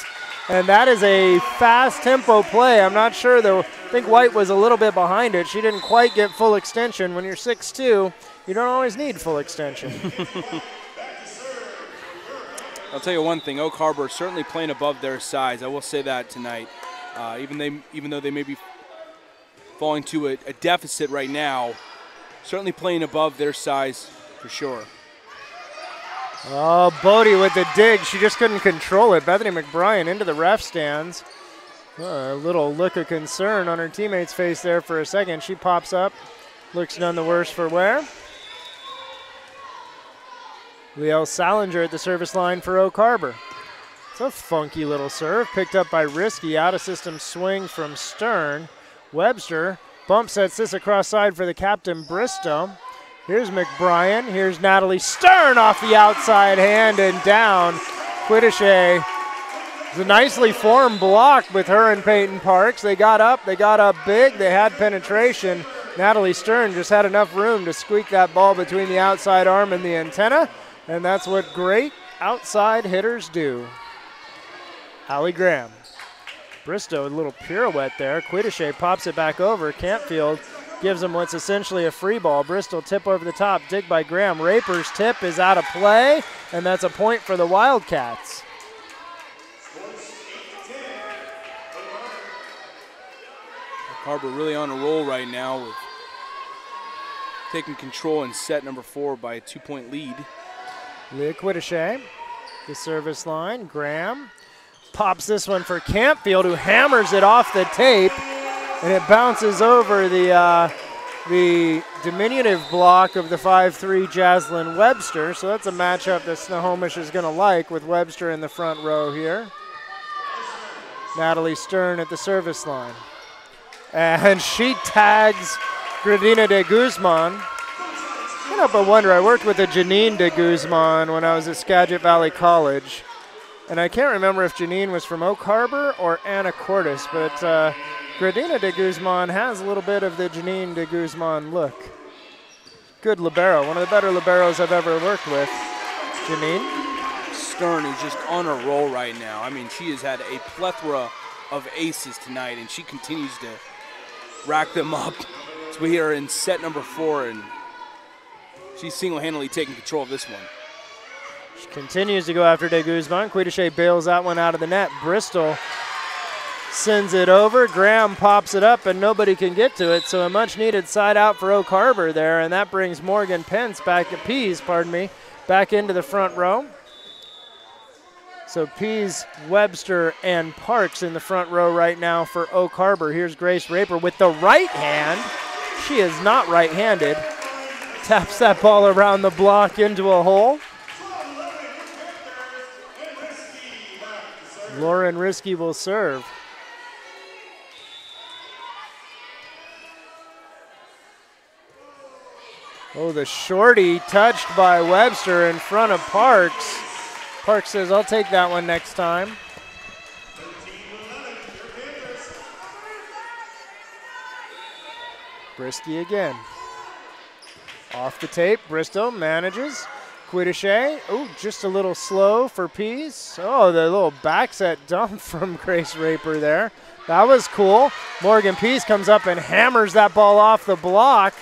And that is a fast tempo play. I'm not sure though. I think White was a little bit behind it. She didn't quite get full extension. When you're 6'2", you don't always need full extension. I'll tell you one thing, Oak Harbor is certainly playing above their size. I will say that tonight. Even though they may be falling to a deficit right now, certainly playing above their size for sure. Oh, Bodie with the dig. She just couldn't control it. Bethany McBrien into the ref stands. A little look of concern on her teammate's face there for a second. She pops up. Looks none the worse for wear. Liel Salinger at the service line for Oak Harbor. It's a funky little serve, picked up by Risky. Out of system swing from Stern. Webster bump sets this across side for the captain, Bristow. Here's McBrien. Here's Natalie Stern off the outside hand and down. Quiddiche. It's a nicely formed block with her and Peyton Parks. They got up big, they had penetration. Natalie Stern just had enough room to squeak that ball between the outside arm and the antenna, and that's what great outside hitters do. Allie Graham. Bristow, a little pirouette there. Quiddiche pops it back over. Campfield gives him what's essentially a free ball. Bristol tip over the top, dig by Graham. Raper's tip is out of play, and that's a point for the Wildcats. Harbor really on a roll right now with taking control in set number 4 by a 2-point lead. Leah Quiddiche, the service line. Graham pops this one for Campfield, who hammers it off the tape, and it bounces over the diminutive block of the 5'3" Jaslyn Webster. So that's a matchup that Snohomish is going to like with Webster in the front row here. Natalie Stern at the service line. And she tags Gradina de Guzman. I can't help but wonder, I worked with a Janine de Guzman when I was at Skagit Valley College. And I can't remember if Janine was from Oak Harbor or Anacortes, but Gradina de Guzman has a little bit of the Janine de Guzman look. Good libero, one of the better liberos I've ever worked with. Janine. Stern is just on a roll right now. I mean, she has had a plethora of aces tonight, and she continues to rack them up. So we are in set number 4, and she's single-handedly taking control of this one. She continues to go after de Guzman. Quiddiche bails that one out of the net. Bristol sends it over. Graham pops it up, and nobody can get to it. So a much-needed side out for Oak Harbor there, and that brings Morgan Pease, back into the front row. So Pease, Webster, and Parks in the front row right now for Oak Harbor. Here's Grace Raper with the right hand. She is not right-handed. Taps that ball around the block into a hole. Lauren Risky will serve. Oh, the shorty touched by Webster in front of Parks. Parks says, I'll take that one next time. Risky again. Off the tape, Bristow manages. Quiddiche, oh, just a little slow for Pease. Oh, the little back set dump from Grace Raper there. That was cool. Morgan Pease comes up and hammers that ball off the block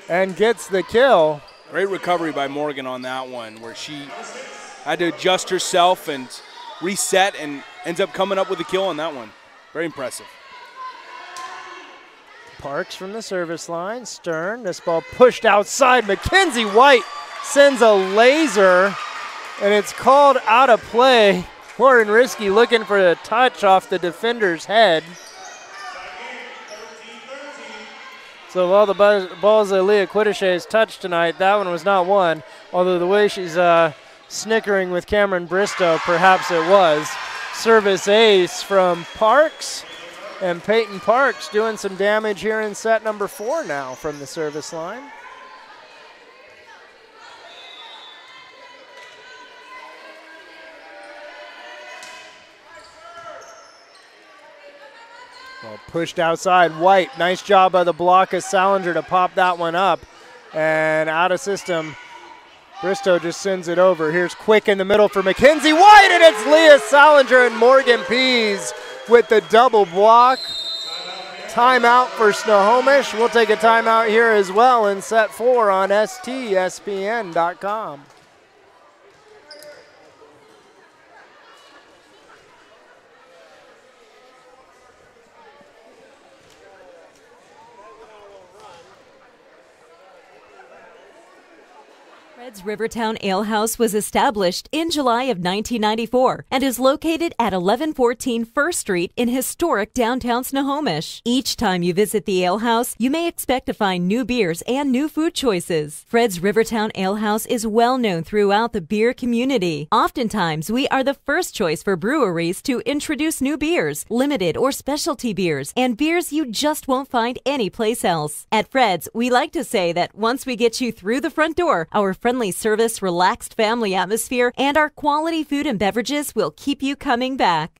and gets the kill. Great recovery by Morgan on that one, where she had to adjust herself and reset and ends up coming up with a kill on that one. Very impressive. Parks from the service line. Stern, this ball pushed outside. Mackenzie White sends a laser, and it's called out of play. Lauren Risky looking for a touch off the defender's head. So of all the balls that Leah Quiddiche has touched tonight, that one was not one. Although the way she's snickering with Cameron Bristow, perhaps it was. Service ace from Parks, and Peyton Parks doing some damage here in set number 4 now from the service line. Well, pushed outside. White, nice job by the block of Salinger to pop that one up. And out of system, Bristow just sends it over. Here's Quick in the middle for Mackenzie White, and it's Leah Salinger and Morgan Pease with the double block. Timeout for Snohomish. We'll take a timeout here as well in set 4 on STSPN.com. Fred's Rivertown Ale House was established in July of 1994 and is located at 1114 First Street in historic downtown Snohomish. Each time you visit the ale house, you may expect to find new beers and new food choices. Fred's Rivertown Ale House is well known throughout the beer community. Oftentimes, we are the first choice for breweries to introduce new beers, limited or specialty beers, and beers you just won't find anyplace else. At Fred's, we like to say that once we get you through the front door, our friendly service, relaxed family atmosphere, and our quality food and beverages will keep you coming back.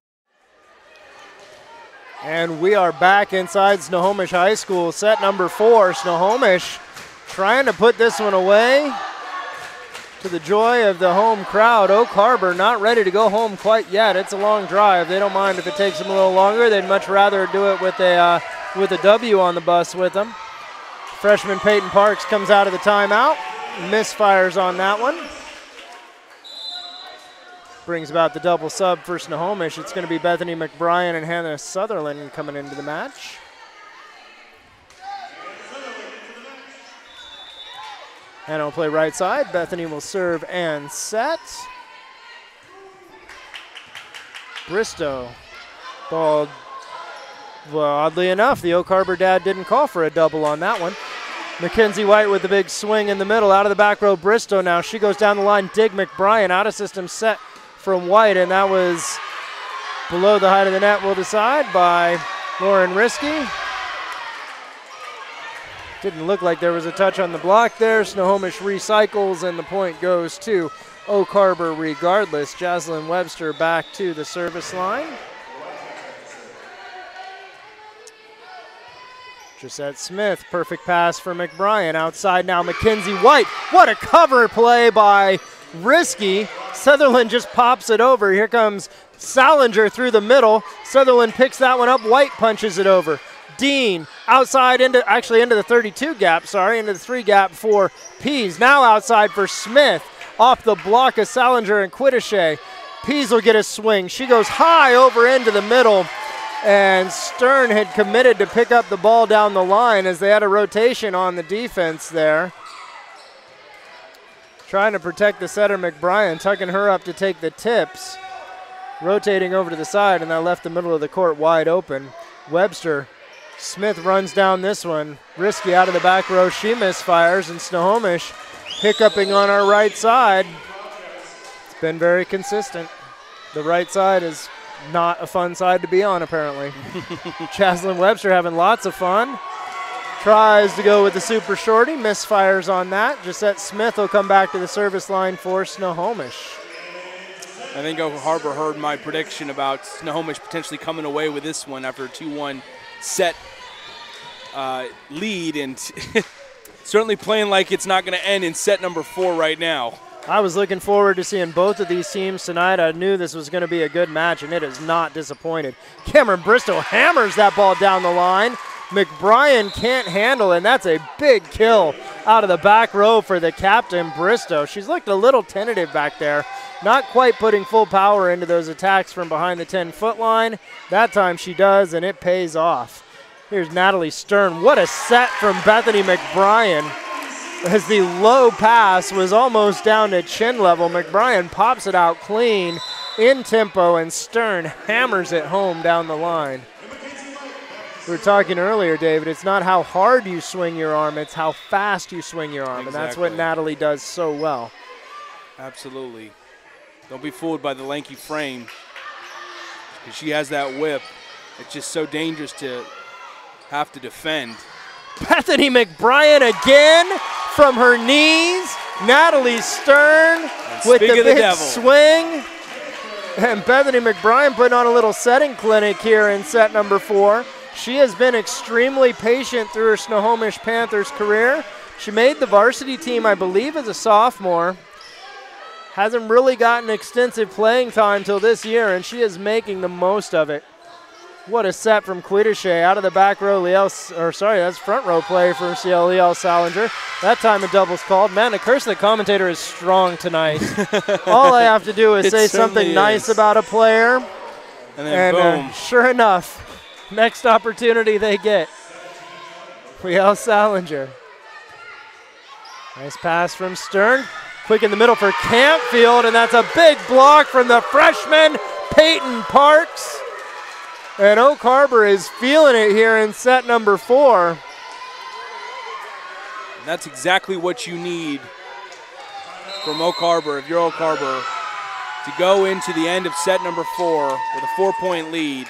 And we are back inside Snohomish High School, set number 4. Snohomish trying to put this one away to the joy of the home crowd. Oak Harbor not ready to go home quite yet. It's a long drive. They don't mind if it takes them a little longer. They'd much rather do it with a W on the bus with them. Freshman Peyton Parks comes out of the timeout. Misfires on that one. Brings about the double sub for Snohomish. It's going to be Bethany McBrien and Hannah Sutherland coming into the match. Hannah will play right side. Bethany will serve and set. Bristow. Ball. Well, oddly enough, the Oak Harbor dad didn't call for a double on that one. Mackenzie White with the big swing in the middle. Out of the back row, Bristow now. She goes down the line. Dig McBrien out of system set from White, and that was below the height of the net. We'll decide by Lauren Risky. Didn't look like there was a touch on the block there. Snohomish recycles, and the point goes to Oak Harbor regardless. Jaslyn Webster back to the service line. Gisette Smith, perfect pass for McBrien. Outside now, Mackenzie White. What a cover play by Risky. Sutherland just pops it over. Here comes Salinger through the middle. Sutherland picks that one up. White punches it over. Dean outside into the 32 gap, into the 3 gap for Pease. Now outside for Smith. Off the block of Salinger and Quittiche. Pease will get a swing. She goes high over into the middle. And Stern had committed to pick up the ball down the line as they had a rotation on the defense there. Trying to protect the setter, McBrien, tucking her up to take the tips. Rotating over to the side, and that left the middle of the court wide open. Webster. Smith runs down this one. Risky out of the back row. She misfires, and Snohomish hiccuping on our right side. It's been very consistent. The right side is not a fun side to be on, apparently. Jaslyn Webster having lots of fun. Tries to go with the super shorty, misfires on that. Gisette Smith will come back to the service line for Snohomish. I think Oak Harbor heard my prediction about Snohomish potentially coming away with this one after a 2-1 set lead, and certainly playing like it's not going to end in set number 4 right now. I was looking forward to seeing both of these teams tonight. I knew this was going to be a good match, and it has not disappointed. Cameron Bristow hammers that ball down the line. McBrien can't handle it, and that's a big kill out of the back row for the captain, Bristow. She's looked a little tentative back there, not quite putting full power into those attacks from behind the 10-foot line. That time she does, and it pays off. Here's Natalie Stern. What a set from Bethany McBrien. As the low pass was almost down to chin level, McBrien pops it out clean in tempo, and Stern hammers it home down the line. We were talking earlier, David, it's not how hard you swing your arm, it's how fast you swing your arm, Exactly. And that's what Natalie does so well. Absolutely. Don't be fooled by the lanky frame, because she has that whip. It's just so dangerous to have to defend. Bethany McBrien again from her knees. Natalie Stern with the big swing. And Bethany McBrien putting on a little setting clinic here in set number 4. She has been extremely patient through her Snohomish Panthers career. She made the varsity team, I believe, as a sophomore. Hasn't really gotten extensive playing time till this year, and she is making the most of it. What a set from Quittiche out of the back row. That's front row play for Liel Salinger. That time a double's called. Man, the curse of the commentator is strong tonight. All I have to do is say something nice about a player. And then boom. Sure enough, next opportunity they get. Liel Salinger. Nice pass from Stern. Quick in the middle for Campfield, and that's a big block from the freshman, Peyton Parks. And Oak Harbor is feeling it here in set number 4. And that's exactly what you need from Oak Harbor, if you're Oak Harbor, to go into the end of set number 4 with a 4-point lead.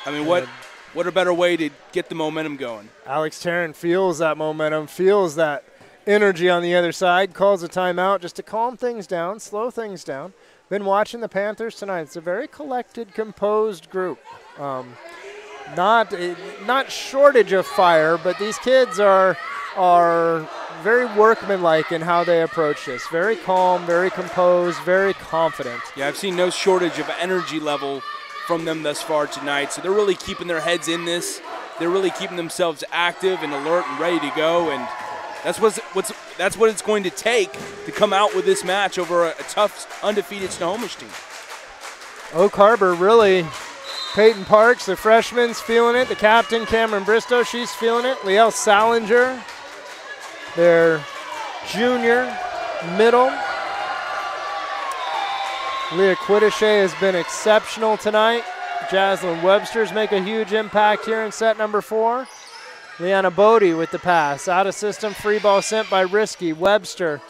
I mean, what a better way to get the momentum going. Alex Tarrant feels that momentum, feels that energy on the other side, calls a timeout just to calm things down, slow things down. Been watching the Panthers tonight. It's a very collected, composed group. Not shortage of fire, but these kids are very workmanlike in how they approach this. Very calm, very composed, very confident. Yeah, I've seen no shortage of energy level from them thus far tonight. So they're really keeping their heads in this. They're really keeping themselves active and alert and ready to go. And that's what it's going to take to come out with this match over a tough, undefeated Snohomish team. Oak Harbor really, Peyton Parks, the freshman's feeling it. The captain, Cameron Bristow, she's feeling it. Liel Salinger, their junior, middle. Leah Quidishay has been exceptional tonight. Jaslyn Webster's make a huge impact here in set number 4. Leanna Bodie with the pass. Out of system, free ball sent by Risky. Webster.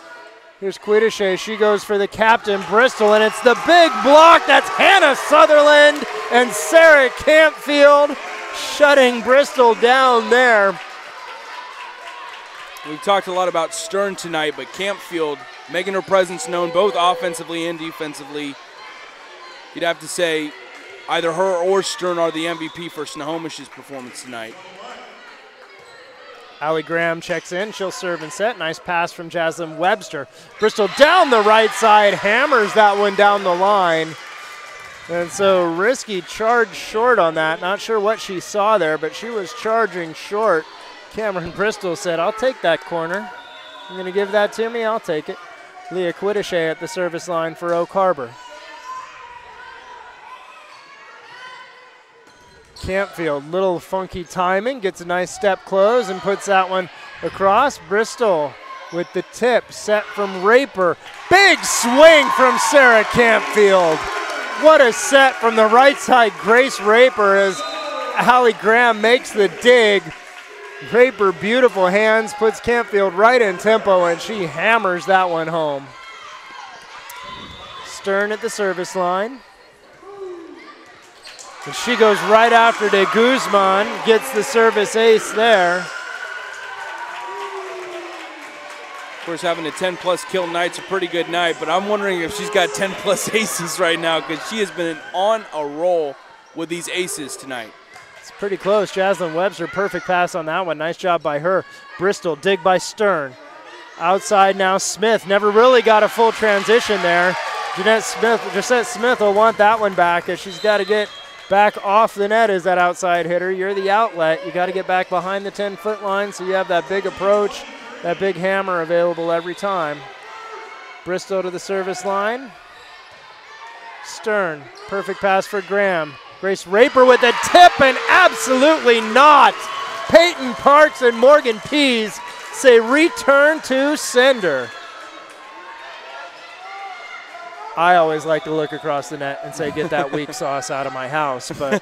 Here's Quidishay. She goes for the captain, Bristol, and it's the big block. That's Hannah Sutherland and Sarah Campfield shutting Bristol down there. We've talked a lot about Stern tonight, but Campfield making her presence known both offensively and defensively. You'd have to say either her or Stern are the MVP for Snohomish's performance tonight. Allie Graham checks in. She'll serve and set. Nice pass from Jaslyn Webster. Bristol down the right side, hammers that one down the line. And so Risky charged short on that. Not sure what she saw there, but she was charging short. Cameron Bristol said, I'll take that corner. You're going to give that to me? I'll take it. Leah Quidishay at the service line for Oak Harbor. Campfield, little funky timing, gets a nice step close and puts that one across. Bristol with the tip, set from Raper. Big swing from Sarah Campfield. What a set from the right side, Grace Raper, as Allie Graham makes the dig. Raper, beautiful hands, puts Campfield right in tempo, and she hammers that one home. Stern at the service line. And she goes right after De Guzman, gets the service ace there. Of course, having a 10-plus kill night's a pretty good night, but I'm wondering if she's got 10-plus aces right now, because she has been on a roll with these aces tonight. It's pretty close. Jaslyn Webster, perfect pass on that one. Nice job by her. Bristol, dig by Stern. Outside now, Smith. Never really got a full transition there. Josette Smith will want that one back, as she's got to get back off the net as that outside hitter. You're the outlet. You got to get back behind the 10-foot line, so you have that big approach, that big hammer available every time. Bristol to the service line. Stern, perfect pass for Graham. Grace Raper with the tip, and absolutely not. Peyton Parks and Morgan Pease say return to sender. I always like to look across the net and say, get that weak sauce out of my house. But,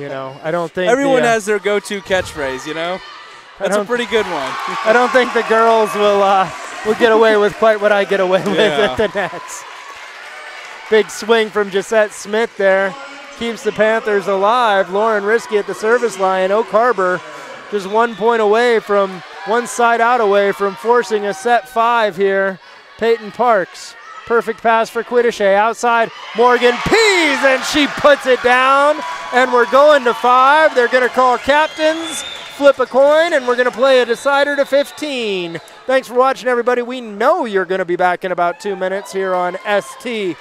you know, I don't think everyone has their go-to catchphrase, you know? That's a pretty good one. I don't think the girls will get away with quite what I get away with at the nets. Big swing from Josette Smith there. Keeps the Panthers alive. Lauren Risky at the service line. Oak Harbor just 1 point away from, one side out away from forcing a set 5 here. Peyton Parks. Perfect pass for Quidishay. Outside, Morgan Pease, and she puts it down. And we're going to 5. They're going to call captains, flip a coin, and we're going to play a decider to 15. Thanks for watching, everybody. We know you're going to be back in about 2 minutes here on STSPN.com.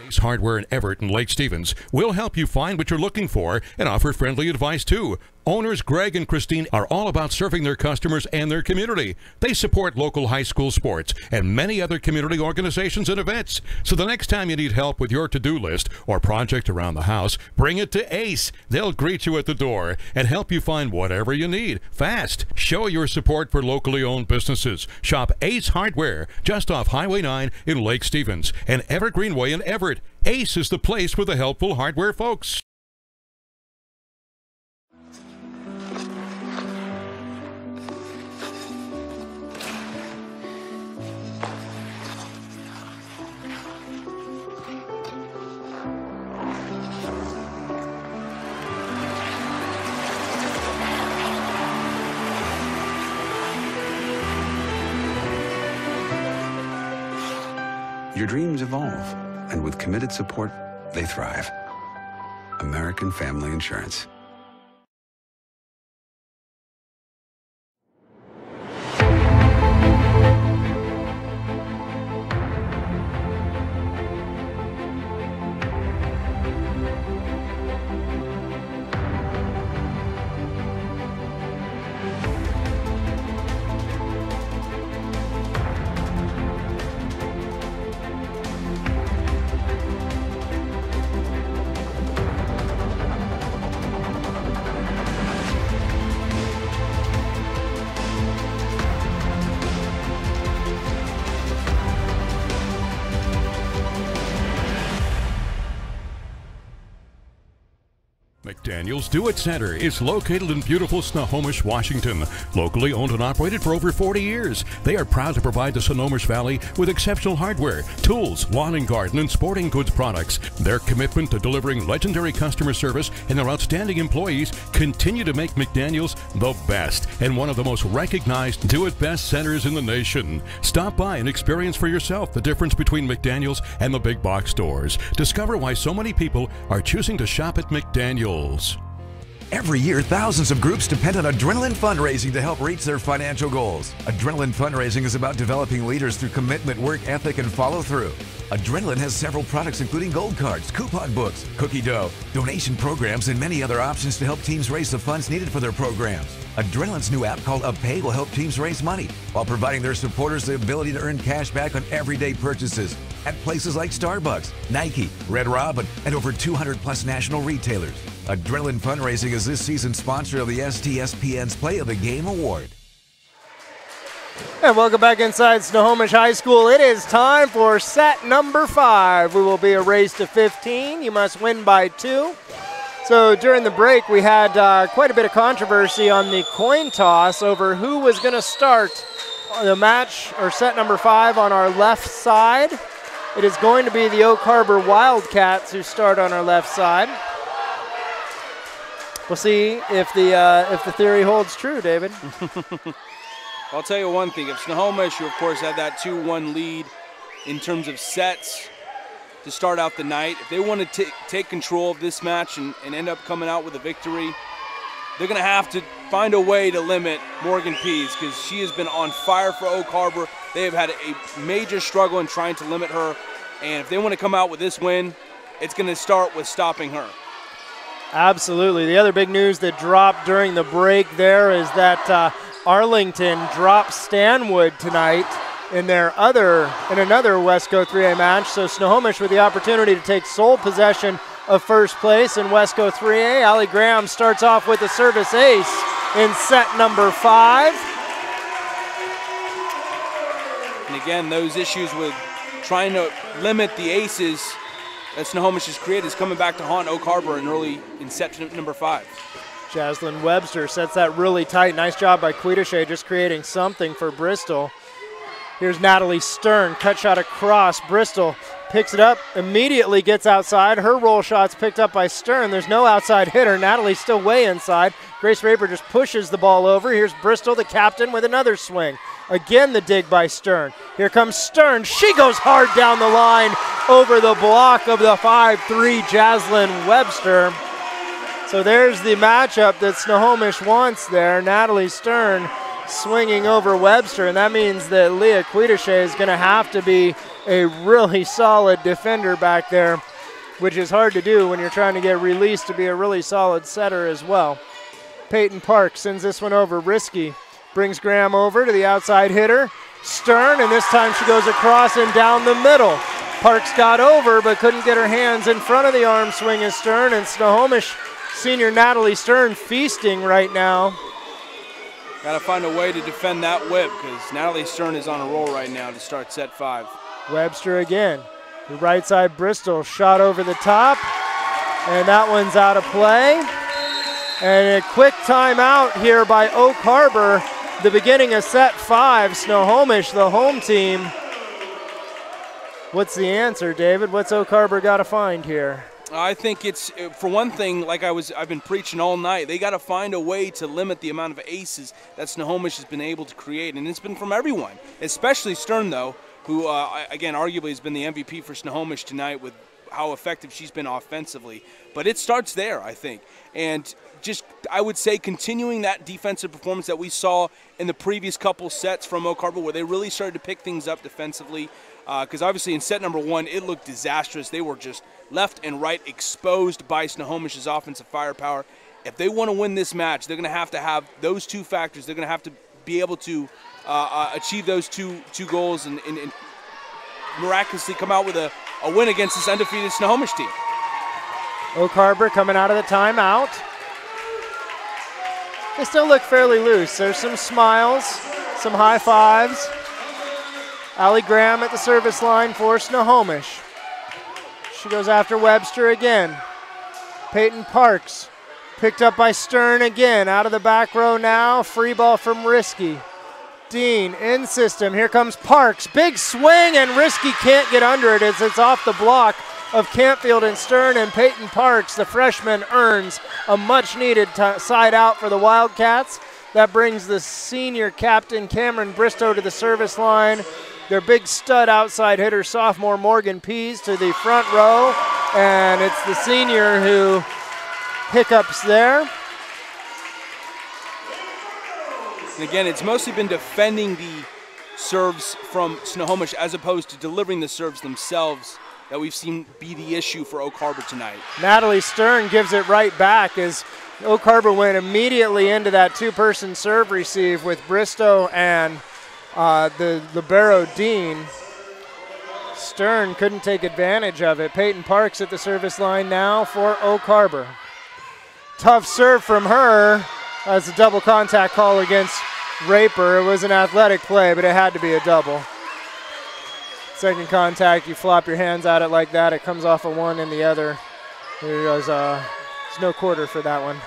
Ace Hardware in Everett and Lake Stevens will help you find what you're looking for and offer friendly advice too. Owners Greg and Christine are all about serving their customers and their community. They support local high school sports and many other community organizations and events. So the next time you need help with your to-do list or project around the house, bring it to Ace. They'll greet you at the door and help you find whatever you need fast. Show your support for locally owned businesses. Shop Ace Hardware just off Highway 9 in Lake Stevens and Evergreen Way in Everett. Ace is the place for the helpful hardware folks. Your dreams evolve, and with committed support, they thrive. American Family Insurance. McDaniel's Do-It Center is located in beautiful Snohomish, Washington. Locally owned and operated for over 40 years, they are proud to provide the Snohomish Valley with exceptional hardware, tools, lawn and garden, and sporting goods products. Their commitment to delivering legendary customer service and their outstanding employees continue to make McDaniel's the best and one of the most recognized do-it-best centers in the nation. Stop by and experience for yourself the difference between McDaniel's and the big box stores. Discover why so many people are choosing to shop at McDaniel's. Every year, thousands of groups depend on Adrenaline Fundraising to help reach their financial goals. Adrenaline Fundraising is about developing leaders through commitment, work ethic, and follow-through. Adrenaline has several products including gold cards, coupon books, cookie dough, donation programs, and many other options to help teams raise the funds needed for their programs. Adrenaline's new app called UpPay will help teams raise money while providing their supporters the ability to earn cash back on everyday purchases at places like Starbucks, Nike, Red Robin, and over 200 plus national retailers. Adrenaline Fundraising is this season's sponsor of the STSPN's Play of the Game Award. And welcome back inside Snohomish High School. It is time for set number 5. We will be a race to 15. You must win by 2. So during the break, we had quite a bit of controversy on the coin toss over who was going to start the match or set number 5 on our left side. It is going to be the Oak Harbor Wildcats who start on our left side. We'll see if the theory holds true, David. I'll tell you one thing. If Snohomish, who of course had that 2-1 lead in terms of sets to start out the night, if they want to take control of this match and end up coming out with a victory, they're going to have to find a way to limit Morgan Pease because she has been on fire for Oak Harbor. They have had a major struggle in trying to limit her, and if they want to come out with this win, it's going to start with stopping her. Absolutely. The other big news that dropped during the break there is that Arlington dropped Stanwood tonight in another Wesco 3A match. So Snohomish with the opportunity to take sole possession of first place in Wesco 3A. Allie Graham starts off with a service ace in set number 5. And again, those issues with trying to limit the aces that Snohomish has created is coming back to haunt Oak Harbor in set number 5. Jaslyn Webster sets that really tight. Nice job by Quetashay just creating something for Bristol. Here's Natalie Stern, cut shot across. Bristol picks it up, immediately gets outside. Her roll shot's picked up by Stern. There's no outside hitter. Natalie's still way inside. Grace Raper just pushes the ball over. Here's Bristol, the captain, with another swing. Again, the dig by Stern. Here comes Stern. She goes hard down the line over the block of the 5'3", Jaslyn Webster. So there's the matchup that Snohomish wants there. Natalie Stern swinging over Webster, and that means that Leah Quetashay is going to have to be a really solid defender back there, which is hard to do when you're trying to get released to be a really solid setter as well. Peyton Park sends this one over. Risky brings Graham over to the outside hitter. Stern, and this time she goes across and down the middle. Parks got over but couldn't get her hands in front of the arm swing of Stern, and Snohomish senior Natalie Stern feasting right now. Got to find a way to defend that whip because Natalie Stern is on a roll right now to start set 5. Webster again. The right side Bristol shot over the top, and that one's out of play. And a quick timeout here by Oak Harbor, the beginning of set 5. Snohomish, the home team. What's the answer, David? What's Oak Harbor got to find here? I think it's, for one thing, like I've been preaching all night, they got to find a way to limit the amount of aces that Snohomish has been able to create, and it's been from everyone, especially Stern, though, who, again, arguably has been the MVP for Snohomish tonight with how effective she's been offensively. But it starts there, I think. And just, I would say, continuing that defensive performance that we saw in the previous couple sets from Oak Harbor, where they really started to pick things up defensively. Because obviously in set number 1, it looked disastrous. They were just left and right exposed by Snohomish's offensive firepower. If they want to win this match, they're going to have those two factors. They're going to have to be able to achieve those two goals and miraculously come out with a win against this undefeated Snohomish team. Oak Harbor coming out of the timeout. They still look fairly loose. There's some smiles, some high fives. Allie Graham at the service line for Snohomish. She goes after Webster again. Peyton Parks picked up by Stern again. Out of the back row now. Free ball from Risky. Dean in system. Here comes Parks. Big swing, and Risky can't get under it as it's off the block of Campfield and Stern, and Peyton Parks, the freshman, earns a much-needed side out for the Wildcats. That brings the senior captain, Cameron Bristow, to the service line. Their big stud outside hitter, sophomore Morgan Pease, to the front row, and it's the senior who hiccups there. And again, it's mostly been defending the serves from Snohomish as opposed to delivering the serves themselves that we've seen be the issue for Oak Harbor tonight. Natalie Stern gives it right back as Oak Harbor went immediately into that two-person serve receive with Bristow and the libero Dean. Stern couldn't take advantage of it. Peyton Parks at the service line now for Oak Harbor. Tough serve from her. That's a double contact call against Raper. It was an athletic play, but it had to be a double. Second contact, you flop your hands at it like that, it comes off of one and the other. There goes, there's no quarter for that one.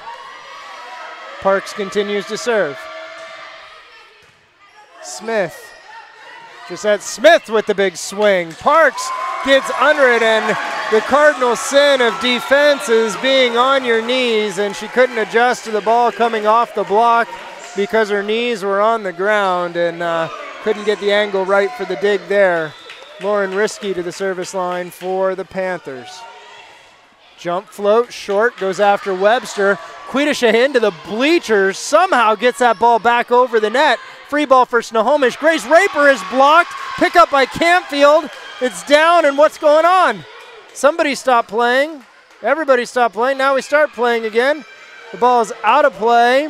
Parks continues to serve. Smith. Josette Smith with the big swing. Parks gets under it, and the cardinal sin of defense is being on your knees, and she couldn't adjust to the ball coming off the block because her knees were on the ground and couldn't get the angle right for the dig there. Lauren Risky to the service line for the Panthers. Jump float short, goes after Webster. Quetasha into the bleachers, somehow gets that ball back over the net. Free ball for Snohomish. Grace Raper is blocked. Pick up by Campfield. It's down, and what's going on? Somebody stopped playing. Everybody stopped playing. Now we start playing again. The ball is out of play.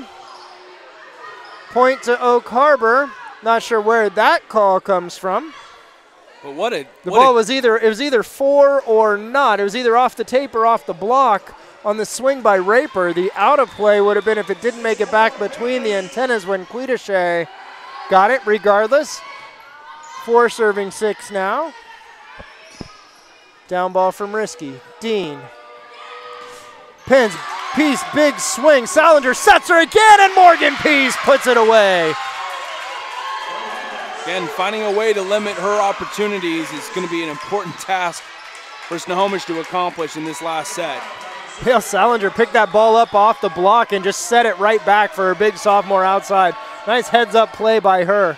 Point to Oak Harbor. Not sure where that call comes from. But the ball was either for or not. It was either off the tape or off the block on the swing by Raper. The out of play would have been if it didn't make it back between the antennas when Quetasha got it regardless. 4 serving 6 now. Down ball from Risky. Dean. Pins. Peace, big swing. Salinger sets her again, and Morgan Peace puts it away. Again, finding a way to limit her opportunities is going to be an important task for Snohomish to accomplish in this last set. Hale Salinger picked that ball up off the block and just set it right back for her big sophomore outside. Nice heads-up play by her.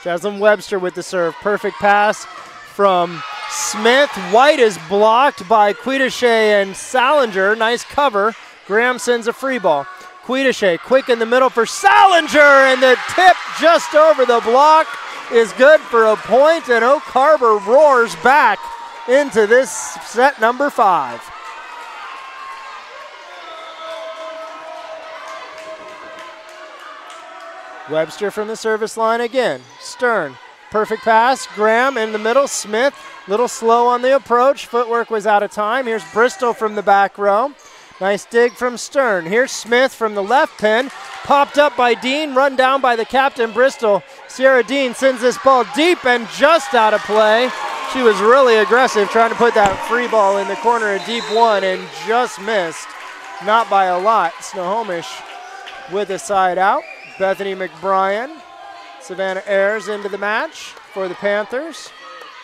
Jaslyn Webster with the serve. Perfect pass from Smith. White is blocked by Quetasha and Salinger. Nice cover. Graham sends a free ball. Quetasha quick in the middle for Salinger, and the tip just over the block is good for a point, and Oak Harbor roars back into this set number 5. Webster from the service line again. Stern, perfect pass. Graham in the middle. Smith, little slow on the approach. Footwork was out of time. Here's Bristol from the back row. Nice dig from Stern. Here's Smith from the left pin. Popped up by Dean, run down by the captain, Bristol. Sierra Dean sends this ball deep and just out of play. She was really aggressive trying to put that free ball in the corner, a deep one, and just missed. Not by a lot. Snohomish with a side out. Bethany McBrien, Savannah Ayers into the match for the Panthers.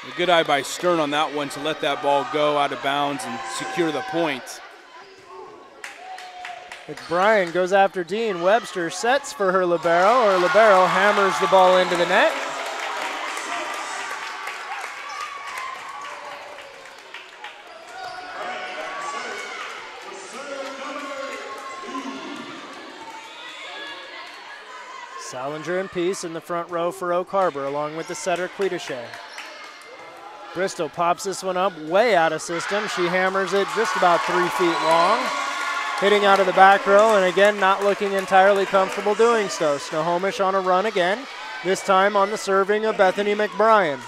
A good eye by Stern on that one to let that ball go out of bounds and secure the point. McBrien goes after Dean. Webster sets for her libero. Her libero hammers the ball into the net. Salinger and Peace in the front row for Oak Harbor, along with the setter Quetashay. Bristol pops this one up way out of system. She hammers it just about 3 feet long. Hitting out of the back row, and again, not looking entirely comfortable doing so. Snohomish on a run again, this time on the serving of Bethany McBrien.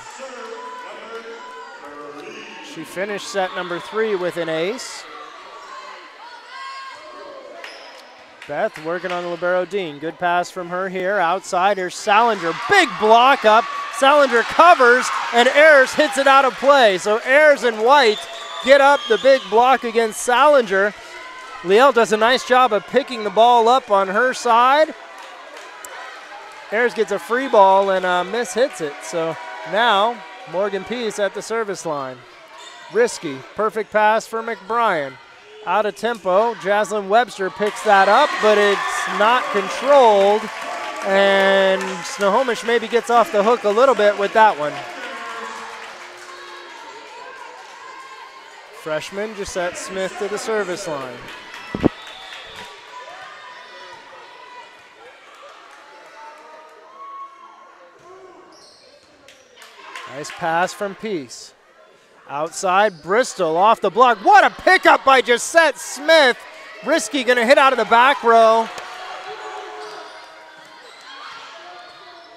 She finished set number 3 with an ace. Beth working on the libero Dean. Good pass from her here. Outside, here's Salinger. Big block up. Salinger covers, and Ayers hits it out of play. So Ayers and White get up the big block against Salinger. Liel does a nice job of picking the ball up on her side. Ayers gets a free ball and Miss hits it. So now Morgan Peace at the service line. Risky, perfect pass for McBrien. Out of tempo, Jaslyn Webster picks that up, but it's not controlled. And Snohomish maybe gets off the hook a little bit with that one. Freshman Gisette Smith to the service line. Nice pass from Peace. Outside, Bristol off the block. What a pickup by Gisette Smith. Risky gonna hit out of the back row.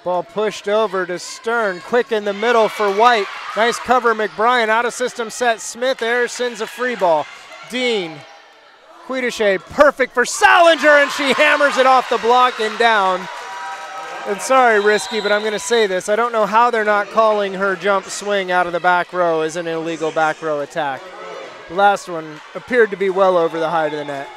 Ball pushed over to Stern. Quick in the middle for White. Nice cover, McBrien. Out of system set. Smith. Ayers sends a free ball. Dean. Quetashay. Perfect for Salinger, and she hammers it off the block and down. And sorry, Risky, but I'm going to say this. I don't know how they're not calling her jump swing out of the back row as an illegal back row attack. The last one appeared to be well over the height of the net.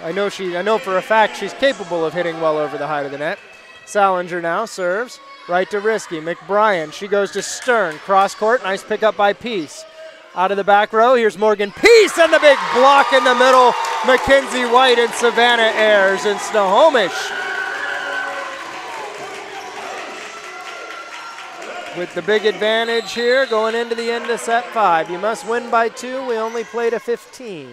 I know for a fact she's capable of hitting well over the height of the net. Salinger now serves right to Risky. McBrien, she goes to Stern. Cross court, nice pickup by Peace. Out of the back row, here's Morgan Peace and the big block in the middle. Mackenzie White and Savannah Ayers and Snohomish with the big advantage here going into the end of set 5. You must win by 2. We only played a 15.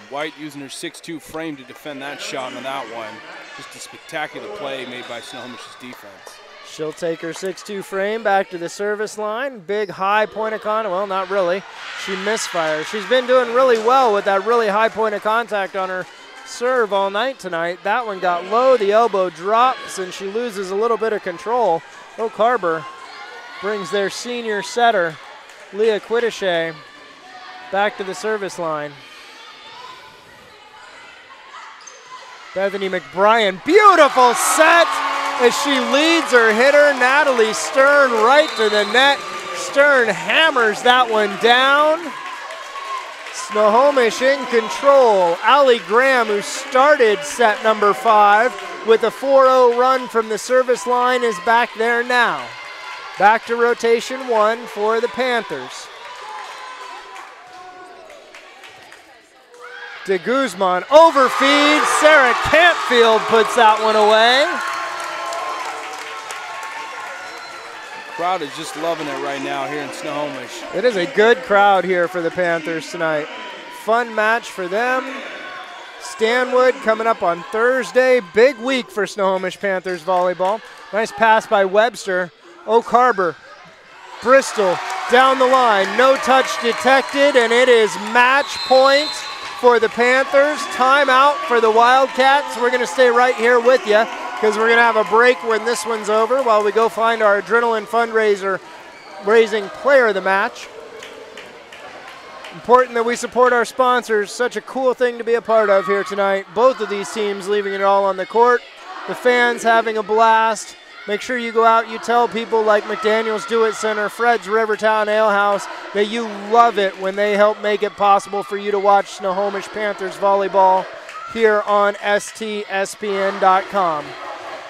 White using her 6'2" frame to defend that shot on that one. Just a spectacular play made by Snohomish's defense. She'll take her 6'2" frame back to the service line. Big high point of contact. Well, not really. She misfires. She's been doing really well with that really high point of contact on her serve all night tonight. That one got low. The elbow drops, and she loses a little bit of control. Oak Harbor brings their senior setter, Leah Quetashay, back to the service line. Bethany McBrien, beautiful set as she leads her hitter, Natalie Stern, right to the net. Stern hammers that one down. Snohomish in control. Allie Graham, who started set number 5 with a 4-0 run from the service line, is back there now. Back to rotation 1 for the Panthers. De Guzman overfeeds. Sarah Campfield puts that one away. Crowd is just loving it right now here in Snohomish. It is a good crowd here for the Panthers tonight. Fun match for them. Stanwood coming up on Thursday. Big week for Snohomish Panthers volleyball. Nice pass by Webster. Oak Harbor, Bristol down the line. No touch detected, and it is match point for the Panthers. Timeout for the Wildcats. We're going to stay right here with you. because we're going to have a break when this one's over while we go find our Adrenaline fundraiser raising player of the match. Important that we support our sponsors. Such a cool thing to be a part of here tonight. Both of these teams leaving it all on the court. The fans having a blast. Make sure you go out, you tell people like McDaniel's Do-It Center, Fred's Rivertown Ale House, that you love it when they help make it possible for you to watch Snohomish Panthers volleyball here on STSPN.com.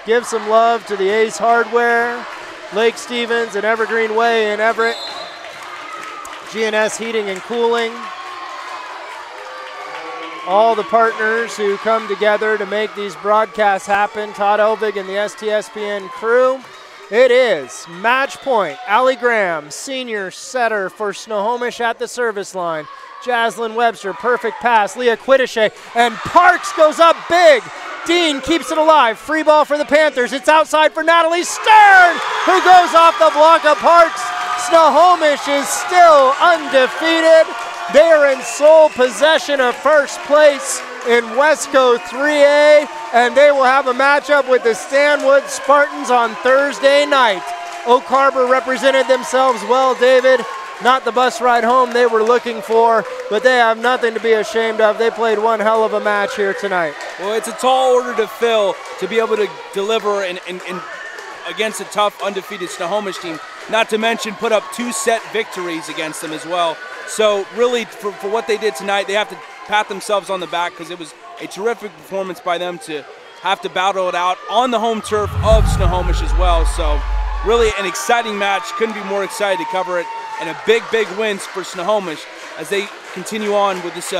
Give some love to the Ace Hardware, Lake Stevens and Evergreen Way in Everett, G&S Heating and Cooling, all the partners who come together to make these broadcasts happen, Todd Elvig and the STSPN crew. It is match point. Allie Graham, senior setter for Snohomish at the service line. Jaslyn Webster, perfect pass. Leah Quiddishay, and Parks goes up big. Dean keeps it alive. Free ball for the Panthers. It's outside for Natalie Stern, who goes off the block of Parks. Snohomish is still undefeated. They are in sole possession of first place in Westco 3A, and they will have a matchup with the Stanwood Spartans on Thursday night. Oak Harbor represented themselves well, David. Not the bus ride home they were looking for, but they have nothing to be ashamed of. They played one hell of a match here tonight. Well, it's a tall order to fill to be able to deliver in against a tough, undefeated Snohomish team, not to mention put up 2 set victories against them as well. So really, for what they did tonight, they have to pat themselves on the back because it was a terrific performance by them to have to battle it out on the home turf of Snohomish as well. So really an exciting match. Couldn't be more excited to cover it. And a big, big win for Snohomish as they continue on with this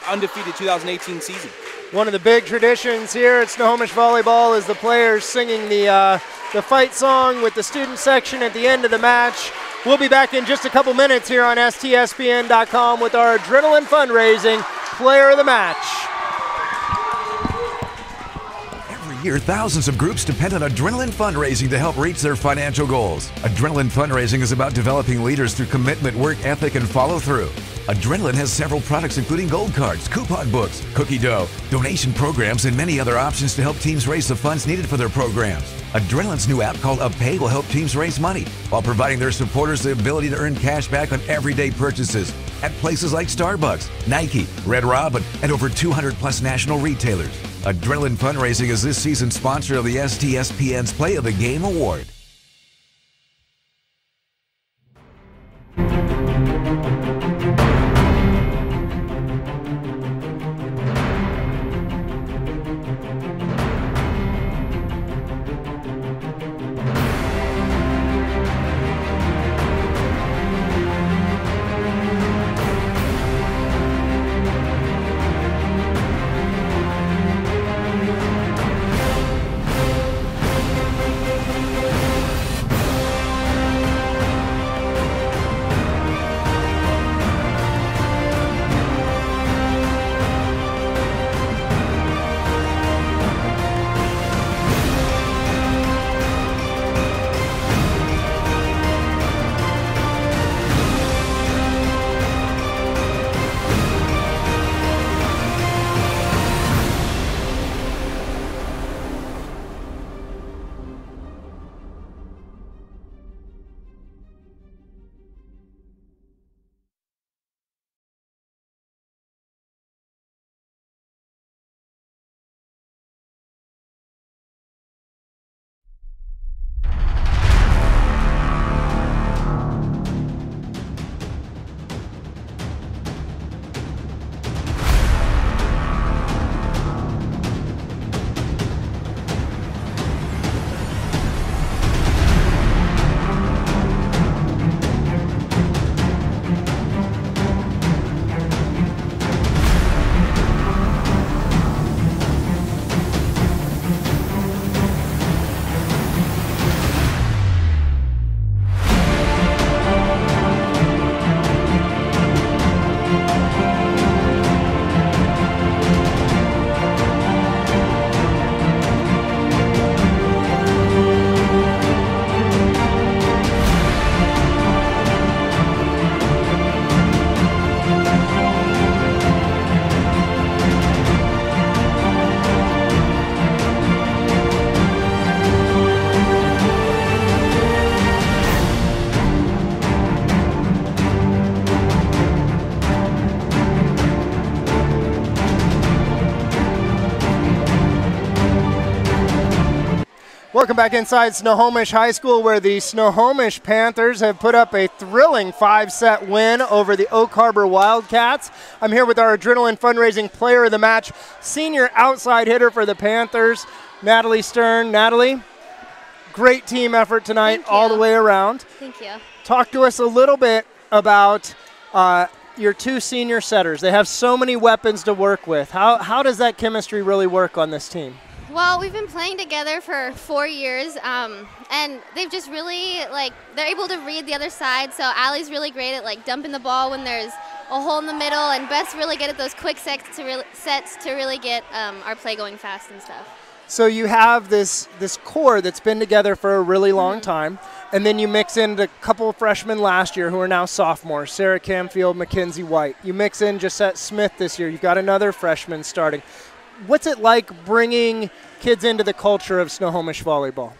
undefeated 2018 season. One of the big traditions here at Snohomish Volleyball is the players singing the fight song with the student section at the end of the match. We'll be back in just a couple minutes here on STSPN.com with our Adrenaline fundraising player of the match. Every year, thousands of groups depend on Adrenaline fundraising to help reach their financial goals. Adrenaline fundraising is about developing leaders through commitment, work ethic, and follow through. Adrenaline has several products including gold cards, coupon books, cookie dough, donation programs, and many other options to help teams raise the funds needed for their programs. Adrenaline's new app called UpPay will help teams raise money while providing their supporters the ability to earn cash back on everyday purchases at places like Starbucks, Nike, Red Robin, and over 200 plus national retailers. Adrenaline Fundraising is this season's sponsor of the STSPN's Play of the Game Award. Welcome back inside Snohomish High School, where the Snohomish Panthers have put up a thrilling 5-set win over the Oak Harbor Wildcats. I'm here with our Adrenaline Fundraising Player of the Match, senior outside hitter for the Panthers, Natalie Stern. Natalie, great team effort tonight all the way around. Thank you. Talk to us a little bit about your two senior setters. They have so many weapons to work with. How does that chemistry really work on this team? Well, we've been playing together for 4 years, and they've just really, they're able to read the other side. So Allie's really great at, dumping the ball when there's a hole in the middle, and Beth's really good at those quick sets to really get our play going fast and stuff. So you have this core that's been together for a really long time, and then you mix in a couple of freshmen last year who are now sophomores, Sarah Camfield, Mackenzie White. You mix in Josette Smith this year. You've got another freshman starting. What's it like bringing kids into the culture of Snohomish volleyball?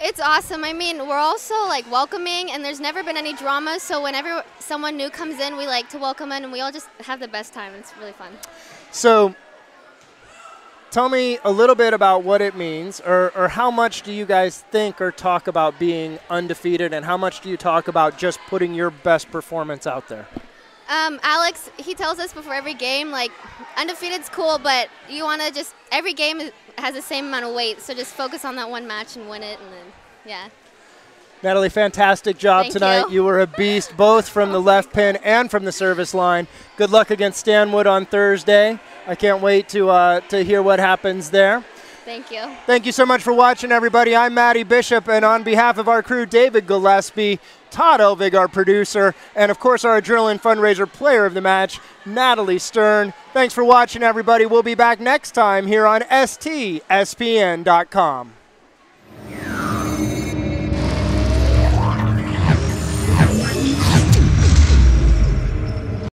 It's awesome. I mean, we're also welcoming, and there's never been any drama, so whenever someone new comes in, we like to welcome in, and we all just have the best time. It's really fun. So tell me a little bit about what it means, or how much do you guys think or talk about being undefeated, and how much do you talk about just putting your best performance out there? Alex, he tells us before every game, undefeated's cool, but you want to just, every game has the same amount of weight, so just focus on that one match and win it, and then, yeah. Natalie, fantastic job tonight. You were a beast, both from the left pin and from the service line. Good luck against Stanwood on Thursday. I can't wait to hear what happens there. Thank you. Thank you so much for watching, everybody. I'm Maddie Bishop, and on behalf of our crew, David Gillespie, Todd Elvig, our producer, and of course our Adrenaline Fundraiser Player of the Match, Natalie Stern. Thanks for watching, everybody. We'll be back next time here on STSPN.com.